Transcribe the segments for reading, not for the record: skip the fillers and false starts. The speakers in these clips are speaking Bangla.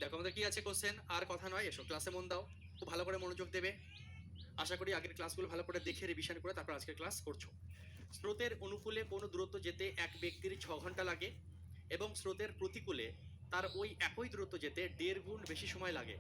দেখো আমাদের কি আছে কোশ্চেন, আর কথা নয়, এসো ক্লাসে মন দাও, খুব ভালো করে মনোযোগ দেবে। আশা করি আগের ক্লাসগুলো ভালো করে দেখে রিভিশন করে তারপর আজকের ক্লাস করছো। স্রোতের অনুকূলে কোনো দূরত্ব যেতে এক ব্যক্তির 6 ঘন্টা লাগে এবং স্রোতের প্রতিকূলে তার ওই একই দূরত্ব যেতে 1.5 গুণ বেশি সময় লাগে।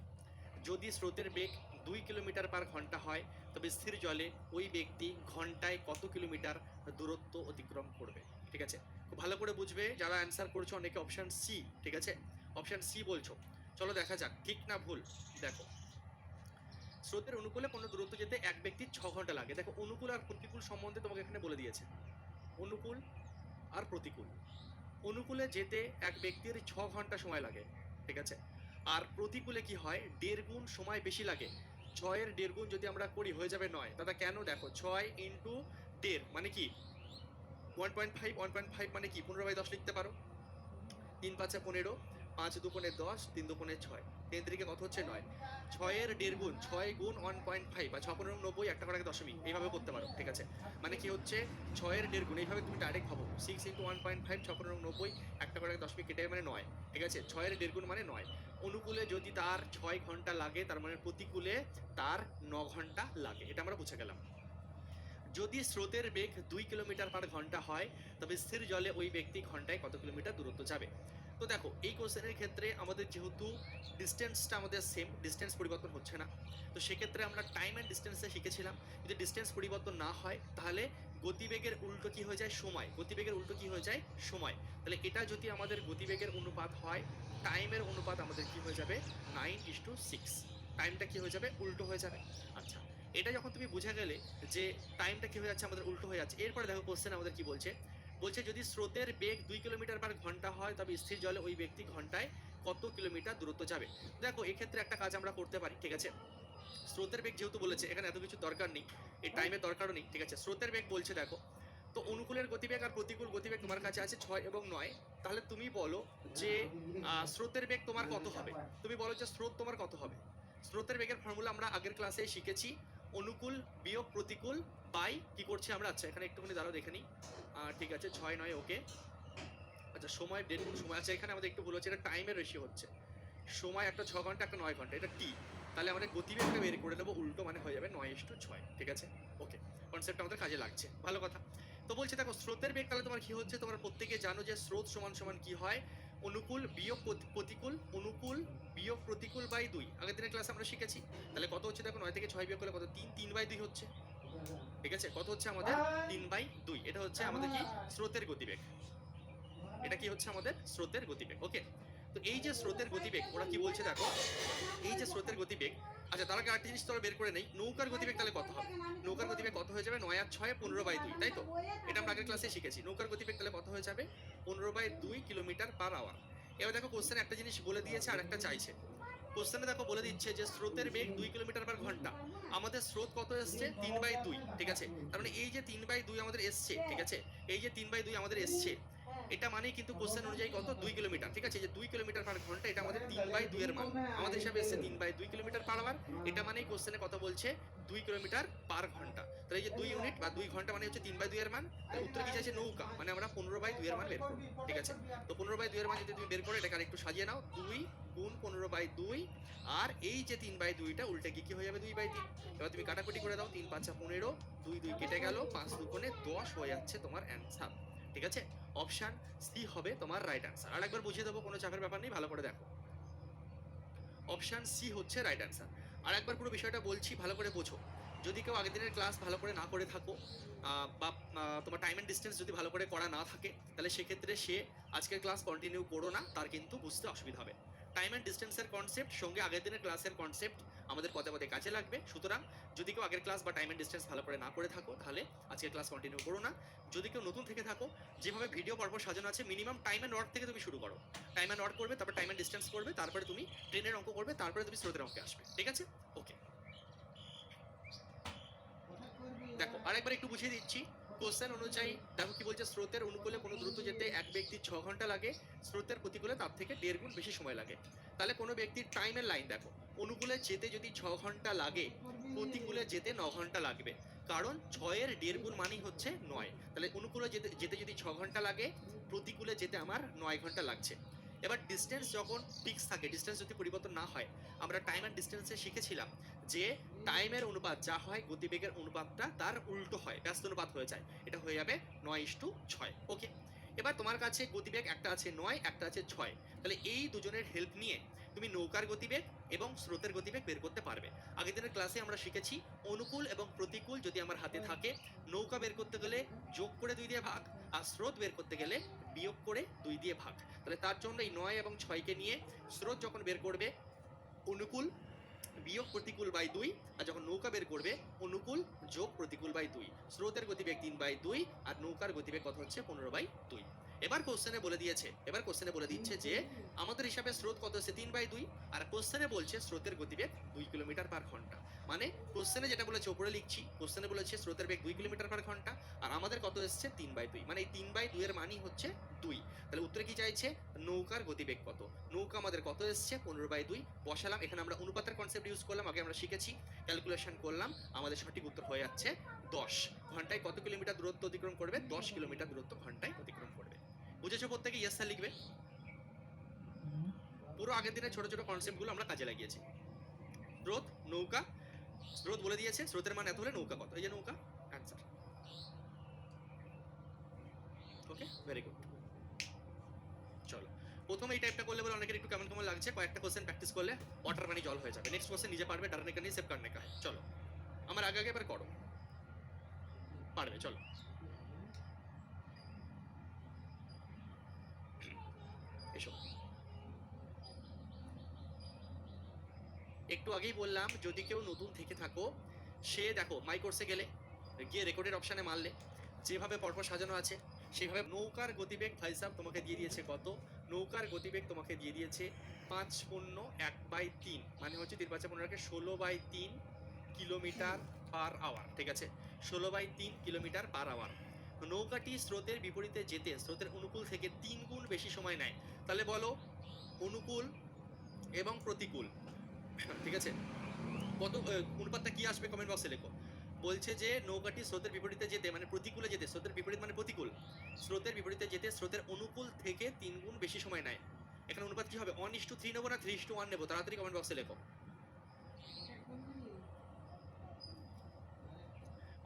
যদি স্রোতের বেগ 2 কিলোমিটার/ঘন্টা হয় তবে স্থির জলে ওই ব্যক্তি ঘন্টায় কত কিলোমিটার দূরত্ব অতিক্রম করবে। ঠিক আছে, খুব ভালো করে বুঝবে যারা অ্যান্সার করছো। অনেকে অপশন সি, ঠিক আছে, অপশন সি বলছো। চলো দেখা যাক ঠিক না ভুল। দেখো, স্রোতের অনুকূলে কোনো দূরত্ব যেতে এক ব্যক্তির 6 ঘন্টা লাগে। দেখো, অনুকূল আর প্রতিকূল সম্বন্ধে তোমাকে এখানে বলে দিয়েছে। অনুকূল আর প্রতিকূল, অনুকূলে যেতে এক ব্যক্তির 6 ঘন্টা সময় লাগে, ঠিক আছে। আর প্রতিকূলে কি হয়, 1.5 গুণ সময় বেশি লাগে। 6-এর 1.5 গুণ যদি আমরা করি হয়ে যাবে 9। দাদা কেন? দেখো 6 ইন্টু 1.5 মানে কি 1.5, 1.5 মানে কি 15/10 লিখতে পারো। 3 × 5 = 15, 5 × 2 = 10, 3 × 2 = 6, 3 3 কত হচ্ছে 9। 6-এর 1.5 গুণ, 6 গুণ 1.5 বা 6 × 15 = 90, একটা করে দশমিক, এইভাবে করতে পারো, ঠিক আছে। মানে কি হচ্ছে 6-এর 1.5 গুণ, এইভাবে তুমি ডাইরেক্ট ভাবো 6 × 1.5, 6 × 15 = 90, একটা করে দশমিক কেটে মানে 9, ঠিক আছে। 6-এর 1.5 গুণ মানে 9। অনুকূলে যদি তার 6 ঘন্টা লাগে তার মানে প্রতিকূলে তার 9 ঘন্টা লাগে, এটা আমরা বুঝে গেলাম। যদি স্রোতের বেগ 2 কিলোমিটার/ঘন্টা হয় তবে স্থির জলে ওই ব্যক্তি ঘন্টায় কত কিলোমিটার দূরত্ব যাবে। তো দেখো, এই কোশ্চেনের ক্ষেত্রে আমাদের যেহেতু ডিস্টেন্সটা আমাদের সেম, ডিস্টেন্স পরিবর্তন হচ্ছে না, তো সেক্ষেত্রে আমরা টাইম অ্যান্ড ডিস্টেন্সে শিখেছিলাম যদি ডিস্টেন্স পরিবর্তন না হয় তাহলে গতিবেগের উল্টো কি হয়ে যায়, সময়। গতিবেগের উল্টো কি হয়ে যায়, সময়। তাহলে এটা যদি আমাদের গতিবেগের অনুপাত হয়, টাইমের অনুপাত আমাদের কি হয়ে যাবে, 9:6। টাইমটা কি হয়ে যাবে, উল্টো হয়ে যাবে। আচ্ছা, এটা যখন তুমি বুঝে গেলে যে টাইমটা কি হয়ে যাচ্ছে, আমাদের উল্টো হয়ে যাচ্ছে, এরপরে দেখো কোশ্চেন আমাদের কি বলছে। বলছে যদি স্রোতের বেগ 2 কিলোমিটার/ঘন্টা হয় তবে স্থির জলে ওই ব্যক্তি ঘন্টায় কত কিলোমিটার দূরত্ব যাবে। দেখো, এক্ষেত্রে একটা কাজ আমরা করতে পারি, ঠিক আছে। স্রোতের বেগ যেহেতু বলেছে, এখানে এত কিছু দরকার নেই, এই টাইমের দরকারও নেই, ঠিক আছে। স্রোতের বেগ বলছে, দেখো তো অনুকূলের গতিবেগ আর প্রতিকূল গতিবেগ তোমার কাছে আছে 6 এবং 9। তাহলে তুমি বলো যে স্রোতের বেগ তোমার কত হবে। তুমি বলো যে স্রোত তোমার কত হবে। স্রোতের বেগের ফর্মুলা আমরা আগের ক্লাসে শিখেছি, অনুকূল বিয়োগ প্রতিকূল বাই কি করছি আমরা। আচ্ছা, এখানে একটুখানি দাঁড়াও দেখে নিই। ঠিক আছে, 6 9 ওকে। আচ্ছা, সময় 1.5 গুণ সময়। আচ্ছা, এখানে আমাদের একটু ভুল হচ্ছে, এটা টাইমের রেশিও হচ্ছে। সময় একটা 6 ঘন্টা, একটা 9 ঘন্টা, এটা টি। তাহলে আমাদের গতিবেগটা বের করে নেবো উল্টো, মানে হয়ে যাবে 9:6, ঠিক আছে। ওকে, কনসেপ্ট আমাদের কাজে লাগছে, ভালো কথা। তো বলছে দেখো, স্রোতের বেগ তাহলে তোমার কি হচ্ছে, তোমরা প্রত্যেকে জানো যে স্রোত সমান সমান কি হয়, অনুকূল বিয়োগ প্রতিকূল, অনুকূল বিয়োগ প্রতিকূল বাই 2। আগের দিনের ক্লাসে আমরা শিখেছি। তাহলে কত হচ্ছে দেখো, 9 থেকে 6 বিয়োগ করলে কত, 3, 3/2 হচ্ছে, ঠিক আছে। কত হচ্ছে আমাদের, 3/2। এটা হচ্ছে আমাদের কি, স্রোতের গতিবেগ। এটা কি হচ্ছে আমাদের স্রোতের গতিবেগ, ওকে। তো এই যে স্রোতের গতিবেগ, ওরা কি বলছে দেখো, এই যে স্রোতের গতিবেগ। আচ্ছা, তার আগে আরেকটা জিনিস তোরা বের করে নেই, নৌকার গতিবেগ তাহলে কত হবে। নৌকার গতিবেগ কত হয়ে যাবে, 9 আর 6 15/2, তাই তো। এটা আমরা আগের ক্লাসে শিখেছি। নৌকার গতিবেগ তাহলে কত হয়ে যাবে, 15/2 কিলোমিটার/আওয়ার। এবার দেখো কোশ্চেন একটা জিনিস বলে দিয়েছে আর একটা চাইছে। কোশ্চেনে দেখো বলে দিচ্ছে যে স্রোতের বেগ 2 কিলোমিটার/ঘন্টা। আমাদের স্রোত কত এসছে, 3/2, ঠিক আছে। তার মানে এই যে 3/2 আমাদের এসছে, ঠিক আছে, এই যে 3/2 আমাদের এসছে, এটা মানেই কিন্তু কোশ্চেন অনুযায়ী কত, 2 কিলোমিটার, ঠিক আছে। যে 2 কিলোমিটার/ঘন্টা, এটা আমাদের 3/2 এর মান আমাদের হিসাবে এসছে 3/2 কিলোমিটার/আওয়ার। এটা মানেই কোশ্চেনে কত বলছে, 2 কিলোমিটার/ঘন্টা। তাহলে এই যে 2 ইউনিট বা 2 ঘন্টা মানে হচ্ছে 3/2 এর মান। তাহলে উত্তর কি চাইছে, নৌকা, মানে আমরা 15/2 এর মান বের করবো, ঠিক আছে। তো 15/2 এর মান যদি তুমি বের করো, এটাকে আরেকটু সাজিয়ে নাও, 2 গুণ 15/2, আর এই যে 3/2টা উল্টে কি হয়ে যাবে, 2/3। এবার তুমি কাটাকুটি করে দাও, 3 5 15, 2 2 কেটে গেল, 5 2 10 হয়ে যাচ্ছে তোমার অ্যান্সার, ঠিক আছে। অপশন সি হবে তোমার রাইট অ্যান্সার। আর একবার বুঝিয়ে দেবো, কোনো চাপের ব্যাপার নেই, ভালো করে দেখো। অপশন সি হচ্ছে রাইট অ্যান্সার। আর একবার পুরো বিষয়টা বলছি, ভালো করে বোঝো। যদি কেউ আগের দিনের ক্লাস ভালো করে না করে থাকো, বা তোমার টাইম অ্যান্ড ডিস্টেন্স যদি ভালো করে করা না থাকে, তাহলে সেক্ষেত্রে সে আজকের ক্লাস কন্টিনিউ করো না, তার কিন্তু বুঝতে অসুবিধা হবে। টাইম অ্যান্ড ডিস্টেন্সের কনসেপ্ট সঙ্গে আগের দিনের ক্লাসের কনসেপ্ট আমাদের পদে পদে কাজে লাগবে। সুতরাং যদি কেউ আগের ক্লাস বা টাইম অ্যান্ড ডিস্টেন্স ভালো করে না করে থাকো, তাহলে আজকের ক্লাস কন্টিনিউ করো না। যদি কেউ নতুন থেকে থাকো, যেভাবে ভিডিও পরপর সাজানো আছে, মিনিমাম টাইম অ্যান্ড ওয়ার্ক থেকে তুমি শুরু করো। টাইম অ্যান্ড ওয়ার্ক করবে, তারপর টাইম অ্যান্ড ডিস্টেন্স করবে, তারপরে তুমি ট্রেনের অঙ্ক করবে, তারপরে তুমি স্রোতের অঙ্কে আসবে, ঠিক আছে। ওকে, দেখো আরেকবার একটু বুঝিয়ে দিচ্ছি। কোশ্চেন অনুযায়ী দেখো কি বলছে, স্রোতের অনুকূলে কোনো দ্রুত যেতে এক ব্যক্তির 6 ঘন্টা লাগে, স্রোতের প্রতিকূলে তার থেকে 1.5 গুণ বেশি সময় লাগে। তাহলে কোনো ব্যক্তির টাইমের লাইন দেখো, অনুকূলে যেতে যদি 6 ঘন্টা লাগে, প্রতিকূলে যেতে 9 ঘন্টা লাগবে। কারণ 6-এর 1.5 গুণ মানেই হচ্ছে 9। তাহলে অনুকূলে যেতে যেতে যদি 6 ঘন্টা লাগে, প্রতিকূলে যেতে আমার 9 ঘন্টা লাগছে। এবার ডিস্টেন্স যখন ফিক্স থাকে, ডিস্টেন্স যদি পরিবর্তন না হয়, আমরা টাইম অ্যান্ড ডিস্টেন্সে শিখেছিলাম যে টাইমের অনুপাত যা হয় গতিবেগের অনুপাতটা তার উল্টো হয়, ব্যস্ত অনুপাত হয়ে যায়। এটা হয়ে যাবে 9:6। ওকে, এবার তোমার কাছে গতিবেগ একটা আছে 9, একটা আছে 6। তাহলে এই দুজনের হেল্প নিয়ে তুমি নৌকার গতিবেগ এবং স্রোতের গতিবেগ বের করতে পারবে। আগের দিনের ক্লাসে আমরা শিখেছি অনুকূল এবং প্রতিকূল যদি আমার হাতে থাকে, নৌকা বের করতে গেলে যোগ করে 2 দিয়ে ভাগ, আর স্রোত বের করতে গেলে বিয়োগ করে 2 দিয়ে ভাগ। তাহলে তার জন্য এই 9 এবং 6কে নিয়ে স্রোত যখন বের করবে অনুকূল বিয়োগ প্রতিকূল বাই 2, আর যখন নৌকা বের করবে অনুকূল যোগ প্রতিকূল বাই 2। স্রোতের গতিবেগ 3/2 আর নৌকার গতিবেগ কত হচ্ছে 15/2। এবার কোশ্চেনে বলে দিচ্ছে যে আমাদের হিসাবে স্রোত কত হচ্ছে 3/2, আর কোশ্চেনে বলছে স্রোতের গতিবেগ 2 কিলোমিটার পার ঘন্টা। মানে কোশ্চেনে যেটা বলেছে উপরে লিখছি, কোশ্চেনে বলেছে স্রোতের বেগ 2 কিলোমিটার পার ঘন্টা, আর আমাদের কত এসছে 3/2, মানে এই 3/2 এর মানই হচ্ছে 2। তাহলে উত্তরে কি চাইছে, নৌকার গতিবেগ কত। নৌকা আমাদের কত এসছে 15/2, বসালাম। এখানে আমরা অনুপাতের কনসেপ্ট ইউজ করলাম, আগে আমরা শিখেছি, ক্যালকুলেশন করলাম, আমাদের সঠিক উত্তর হয়ে যাচ্ছে 10। ঘন্টায় কত কিলোমিটার দূরত্ব অতিক্রম করবে, 10 কিলোমিটার দূরত্ব ঘন্টায় অতিক্রম করবে। বুঝেছো প্রত্যেকে? ইয়েস স্যার লিখবে। পুরো আগের দিনের ছোট ছোট কনসেপ্টগুলো আমরা কাজে লাগিয়েছি। স্রোত, নৌকা, স্রোত বলে দিয়েছে স্রোতের মান এত হলে নৌকা কত, এই যে নৌকা অ্যান্সার। ওকে, ভেরি গুড। চলো, প্রথমে এই টাইপটা করলে বলে অনেকের একটু কেমন কেমন লাগছে, কয়েকটা কোশ্চেন প্র্যাকটিস করলে ওয়াটার পানি জল হয়ে যাবে। নেক্সট কোশ্চেন নিজে পারবে, ডরনে কা নেই সেভ করনে কা হ্যায়। চলো, আমার আগে আগে এবার করো, পারবে। চলো, এসো। একটু আগেই বললাম যদি কেউ নতুন থেকে থাকো, সে দেখো মাই কোর্সে গেলে গিয়ে রেকর্ডের অপশানে মারলে যেভাবে পরপর সাজানো আছে সেইভাবে নৌকার গতিবেগ ভাইসাব তোমাকে দিয়ে দিয়েছে কত, নৌকার গতিবেগ তোমাকে দিয়ে দিয়েছে 5-1/3, মানে হচ্ছে 3-5-15 16/3 কিলোমিটার পার আওয়ার। ঠিক আছে, 16/3 কিলোমিটার পার আওয়ার। নৌকাটি স্রোতের বিপরীতে যেতে স্রোতের অনুকূল থেকে 3 গুণ বেশি সময় নেয়। তাহলে বলো অনুকূল এবং প্রতিকূল, ঠিক আছে, কত অনুপাতটা কি আসবে কমেন্ট বক্সে লেখো। বলছে যে নৌকাটি স্রোতের বিপরীতে যেতে মানে প্রতিকূলে যেতে, স্রোতের বিপরীত মানে প্রতিকূল, স্রোতের বিপরীতে যেতে স্রোতের অনুকূল থেকে 3 গুণ বেশি সময় নেয়। এখানে অনুপাত কি হবে, 1:3 নেবো না 3:1 নেবো, তাড়াতাড়ি কমেন্ট বক্সে লেখো।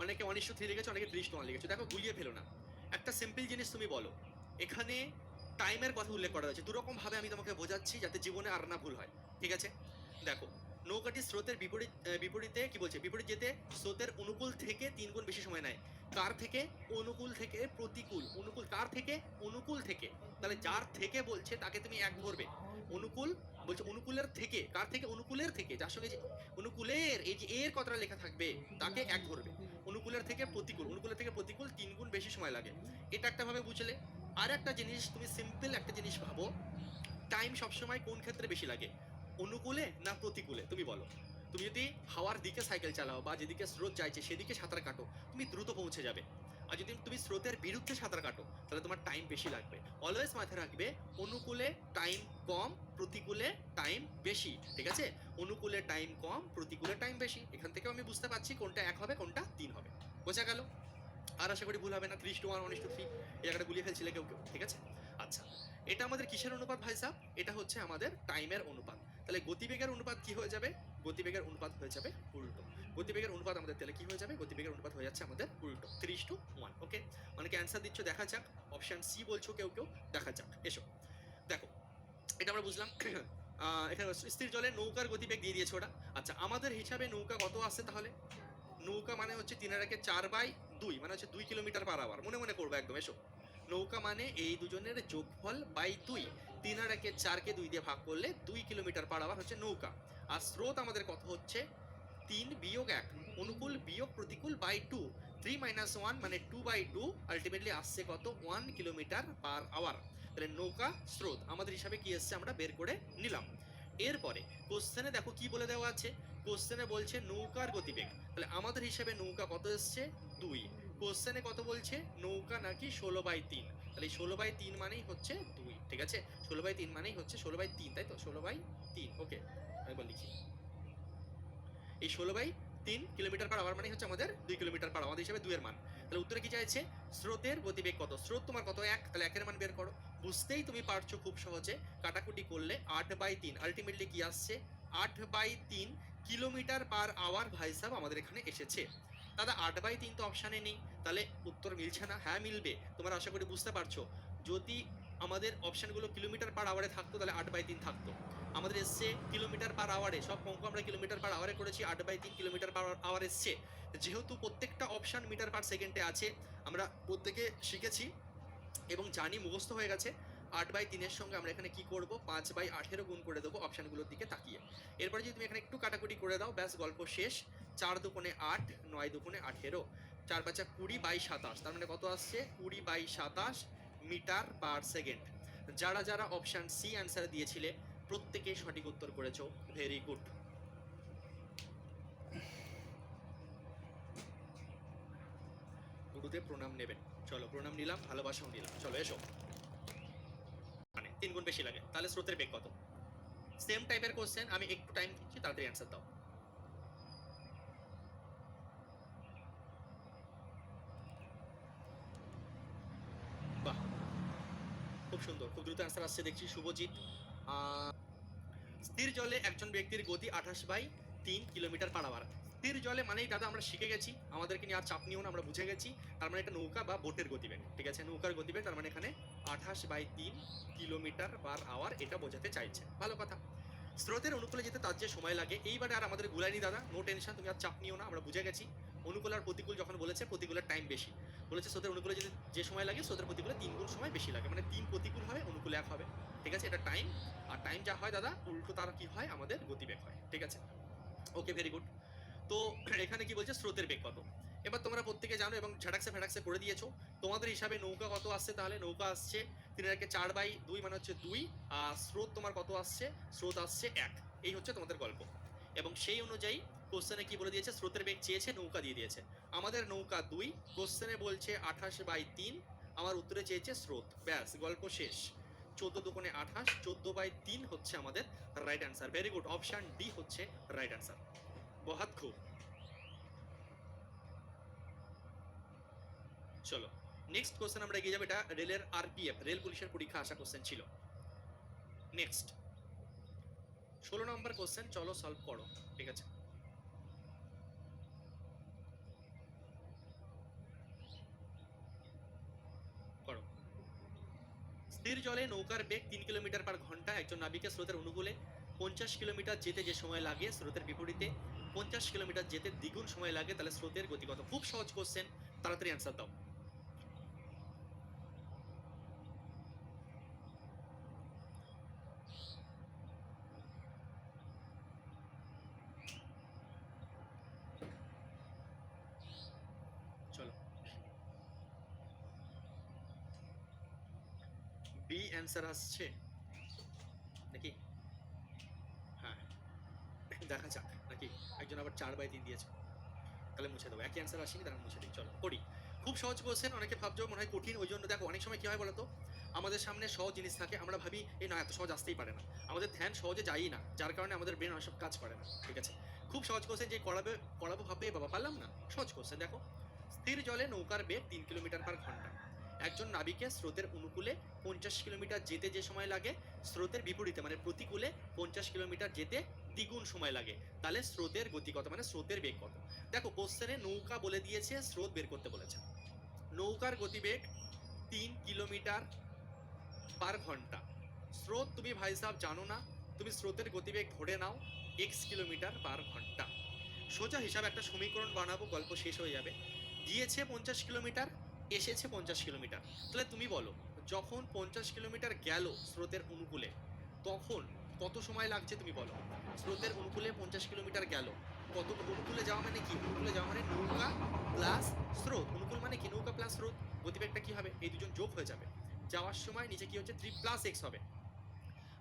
অনেকে 1:3 লিখেছো, অনেকে 3:1 লিখেছো, দেখো গুলিয়ে ফেলো না। একটা সিম্পল জিনিস তুমি বলো, এখানে টাইমের কথা উল্লেখ করা হয়েছে, দুরকম ভাবে আমি তোমাকে বোঝাচ্ছি যাতে জীবনে আর না ভুল হয়। ঠিক আছে, দেখো নৌকাটি স্রোতের বিপরীতে কি বলছে, বিপরীত যেতে স্রোতের অনুকূল থেকে 3 গুণ বেশি সময় নেয়। কার থেকে, অনুকূল থেকে প্রতিকূল, অনুকূল কার থেকে, অনুকূল থেকে। তাহলে যার থেকে বলছে তাকে তুমি এক ধরবে, অনুকূল বলছে অনুকূলের থেকে, কার থেকে, অনুকূলের থেকে, যার সঙ্গে যে অনুকূলের এই যে এর কথাটা লেখা থাকবে তাকে এক ধরবে। অনুকূলের থেকে প্রতিকূল, অনুকূলের থেকে প্রতিকূল 3 গুণ বেশি সময় লাগে, এটা একটা ভাবে বুঝলে। আর একটা জিনিস তুমি সিম্পল একটা জিনিস ভাবো, টাইম সবসময় কোন ক্ষেত্রে বেশি লাগে, অনুকূলে না প্রতিকূলে, তুমি বলো। তুমি যদি হাওয়ার দিকে সাইকেল চালাও বা যেদিকে স্রোত চাইছে সেদিকে সাঁতার কাটো, তুমি দ্রুত পৌঁছে যাবে। আর যদি তুমি স্রোতের বিরুদ্ধে সাঁতার কাটো তাহলে তোমার টাইম বেশি লাগবে। অলওয়েজ মাথায় রাখবে অনুকূলে টাইম কম, প্রতিকূলে টাইম বেশি। ঠিক আছে, অনুকূলে টাইম কম, প্রতিকূলে টাইম বেশি। এখান থেকে আমি বুঝতে পারছি কোনটা 1 হবে কোনটা 3 হবে। বোঝা গেল? আর আশা করি ভুল হবে না। 3:1 1:3 এই জায়গাটা গুলিয়ে ফেলছিলে কেউ কেউ। ঠিক আছে, আচ্ছা, এটা আমাদের কিসের অনুপাত ভাই সাহেব, এটা হচ্ছে আমাদের টাইমের অনুপাত। তাহলে গতিবেগের অনুপাত কি হয়ে যাবে, গতিবেগের অনুপাত হয়ে যাবে উল্টো। গতিবেগের অনুপাত আমাদের তাহলে কি হয়ে যাবে, গতিবেগের অনুপাত হয়ে যাচ্ছে আমাদের উল্টো 3:1। ওকে, অনেকে অ্যান্সার দিচ্ছ, দেখা যাক। অপশন সি বলছো কেউ কেউ, দেখা যাক। এসো দেখো, এটা আমরা বুঝলাম। এখানে স্থির জলে নৌকার গতিবেগ দিয়ে দিয়েছে ওরা। আচ্ছা, আমাদের হিসাবে নৌকা কত আসছে তাহলে, নৌকা মানে হচ্ছে 3/4/2, মানে হচ্ছে 2 কিলোমিটার পার আওয়ার। মনে মনে করবো একদম। এসো, নৌকা মানে এই দুজনের যোগফল বাই 2, 3/4কে 2 দিয়ে ভাগ করলে 2 কিলোমিটার পার আওয়ার হচ্ছে নৌকা। আর স্রোত আমাদের কত হচ্ছে 3-1, অনুকূল বিয়োগ প্রতিকূল বাই 2, 3 - 1 মানে 2/2, আলটিমেটলি আসছে কত 1 কিলোমিটার পার আওয়ার। তাহলে নৌকা স্রোত আমাদের হিসাবে কি এসছে আমরা বের করে নিলাম। এরপরে কোশ্চেনে দেখো কি বলে দেওয়া আছে, কোশ্চেনে বলছে নৌকার গতিবেগ। তাহলে আমাদের হিসেবে নৌকা কত এসছে 2, কোশ্চেনে কত বলছে নৌকা নাকি 16/3, তাহলে 16/3 মানেই হচ্ছে 2। ঠিক আছে, 16/3 মানেই হচ্ছে 16/3, তাই তো 16/3। ওকে, একবার লিখি, এই 16/3 কিলোমিটার পার আওয়ার মানে হচ্ছে আমাদের 2 কিলোমিটার পার আওয়ার, আমাদের হিসেবে 2 এর মান। তাহলে উত্তরে কি চাইছে, স্রোতের গতিবেগ কত, স্রোত তোমার কত 1, তাহলে 1 এর মান বের করো। বুঝতেই তুমি পারছো খুব সহজে, কাটাকুটি করলে 8/3 আলটিমেটলি কি আসছে, 8/3 কিলোমিটার পার আওয়ার ভাই সাহেব আমাদের এখানে এসেছে। দাদা 8/3 তো অপশানে নেই, তাহলে উত্তর মিলছে না। হ্যাঁ মিলবে, তোমরা আশা করি বুঝতে পারছো। যদি আমাদের অপশানগুলো কিলোমিটার পার আওয়ারে থাকতো তাহলে 8/3 থাকতো। আমাদের এসছে কিলোমিটার পার আওয়ারে, সব অঙ্ক আমরা কিলোমিটার পার আওয়ারে করেছি, 8/3 কিলোমিটার পার আওয়ার এসছে। যেহেতু প্রত্যেকটা অপশান মিটার পার সেকেন্ডে আছে, আমরা প্রত্যেকে শিখেছি এবং জানি, মুখস্থ হয়ে গেছে। 8/3 সঙ্গে আমরা এখানে কি করব, 5/18 গুণ করে দেবো অপশানগুলোর দিকে তাকিয়ে। এরপরে যদি তুমি এখানে একটু কাটাকুটি করে দাও, ব্যাস গল্প শেষ। 4 দুগুণে 8, 9 দুগুণে 18, 4 5 20/27, তার মানে কত আসছে, 20/27 মিটার পার সেকেন্ড। যারা যারা অপশান সি অ্যান্সার দিয়েছিলে প্রত্যেকেই সঠিক উত্তর করেছো, ভেরি গুড। গুরুদেব প্রণাম নেবেন, চলো প্রণাম নিলাম, ভালোবাসাও নিলাম, চলো এসো। মানে 3 গুণ বেশি লাগে, তাহলে স্রোতের বেগ কত? সেম টাইপের কোশ্চেন, আমি একটু টাইম দিচ্ছি, তাড়াতাড়ি অ্যান্সার দাও। বাহ, খুব সুন্দর, খুব দ্রুত অ্যান্সার আসছে দেখছি। শুভজিৎ, স্থির জলে একজন ব্যক্তির গতি 28/3 কিলোমিটার পার আওয়ার। স্থির জলে মানেই দাদা আমরা শিখে গেছি, আমাদেরকে নিয়ে আর চাপ নিও না, আমরা বুঝে গেছি। তার মানে এটা নৌকা বা বোটের গতিবেগ, ঠিক আছে, নৌকার গতিবেগ। তার মানে এখানে 28/3 কিলোমিটার পার আওয়ার এটা বোঝাতে চাইছে, ভালো কথা। স্রোতের অনুকূলে যেতে তার যে সময় লাগে, এইবারে আর আমাদের গুলাইনি দাদা, নো টেনশন, তুমি আর চাপ নিও না, আমরা বুঝে গেছি। অনুকূল আর প্রতিকূল যখন বলেছে, প্রতিকূলের টাইম বেশি বলেছে, স্রোতের অনুকূলে যেতে যে সময় লাগে স্রোতের প্রতিকূলে 3 গুণ সময় বেশি লাগে, মানে 3 প্রতিকূল হবে, অনুকূলে 1 হবে, ঠিক আছে, এটা টাইম। আর টাইম যা হয় দাদা, উল্টো তার কি হয়, আমাদের গতিবেগ হয়, ঠিক আছে, ওকে ভেরি গুড। তো এখানে কি বলছে, স্রোতের বেগ কত। এবার তোমরা প্রত্যেকে জানো এবং ঝাড়াক্সে ফ্যাডাক্সে করে দিয়েছো। তোমাদের হিসাবে নৌকা কত আসছে, তাহলে নৌকা আসছে 3/4/2 মানে হচ্ছে 2, আর স্রোত তোমার কত আসছে, স্রোত আসছে 1। এই হচ্ছে তোমাদের গল্প। এবং সেই অনুযায়ী কোশ্চেনে কি বলে দিয়েছে, স্রোতের বেগ চেয়েছে, নৌকা দিয়ে দিয়েছে। আমাদের নৌকা 2, কোশ্চেনে বলছে 28/3, আমার উত্তরে চেয়েছে স্রোত, ব্যাস গল্প শেষ। 14 দুগুণে 28, 14/3 হচ্ছে আমাদের right answer. Very good, option D হচ্ছে রাইট অ্যান্সার, বহুত খুব। চলো নেক্সট কোশ্চেন আমরা এগিয়ে যাবো, এটা রেলের আরপিএফ, রেল পুলিশের পরীক্ষা আসা কোশ্চেন ছিল। নেক্সট 16 নম্বর কোশ্চেন, চলো সলভ করো, ঠিক আছে। করো। স্থির জলে নৌকার বেগ 3 কিলোমিটার পার ঘন্টা, একজন নাবিকের স্রোতের অনুকূলে 50 কিলোমিটার যেতে যে সময় লাগে, স্রোতের বিপরীতে 50 কিলোমিটার যেতে দ্বিগুণ সময় লাগে, তাহলে স্রোতের গতি কত? খুব সহজ কোশ্চেন, তাড়াতাড়ি অ্যান্সার দাও। চলো, বি অ্যান্সার আসছে নাকি? হ্যাঁ, দেখা যাক নাকি। একজন আবার 4/3 দিয়েছে, তাহলে মুছে দেবো। একই অ্যান্সার আসেনি, তাহলে মুছে দিই। চলো করি। খুব সহজ কোশ্চেন, অনেকে ভাবছো মনে হয় কঠিন, ওই জন্য দেখো অনেক সময় কি হয় বলতো, আমাদের সামনে সহজ জিনিস থাকে, আমরা ভাবি এই না, এত সহজ আসতেই পারে না, আমাদের ধ্যান সহজে যায়ই না, যার কারণে আমাদের ব্রেন অনেক সব কাজ করে না, ঠিক আছে। খুব সহজ কোশ্চেন, যে করাবে করাবো ভাবে বাবা পারলাম না, সহজ কোশ্চেন দেখো। স্থির জলে নৌকার বেগ 3 কিলোমিটার পার ঘন্টা, একজন নাবিকের স্রোতের অনুকূলে 50 কিলোমিটার যেতে যে সময় লাগে, স্রোতের বিপরীতে মানে প্রতিকূলে 50 কিলোমিটার যেতে দ্বিগুণ সময় লাগে, তাহলে স্রোতের গতি কত, মানে স্রোতের বেগ কত। দেখো কোশ্চেনে নৌকা বলে দিয়েছে, স্রোত বের করতে বলেছে। নৌকার গতিবেগ 3 কিলোমিটার পার ঘন্টা, স্রোত তুমি ভাই সাহেব জানো না, তুমি স্রোতের গতিবেগ ধরে নাও x কিলোমিটার পার ঘন্টা। সোজা হিসাবে একটা সমীকরণ বানাবো, গল্প শেষ হয়ে যাবে। গিয়েছে 50 কিলোমিটার, এসেছে 50 কিলোমিটার, তাহলে তুমি বলো যখন 50 কিলোমিটার গেল স্রোতের অনুকূলে, তখন কত সময় লাগছে তুমি বলো। স্রোতের অনুকূলে 50 কিলোমিটার গেল, কত, অনুকূলে যাওয়া মানে কি, অনুকূলে যাওয়া মানে নৌকা প্লাস স্রোত, অনুকূল মানে কি নৌকা প্লাস স্রোত, গতিবেগটা কি হবে, এই দুজন যোগ হয়ে যাবে, যাওয়ার সময় নিচে কি হচ্ছে 3 + x হবে।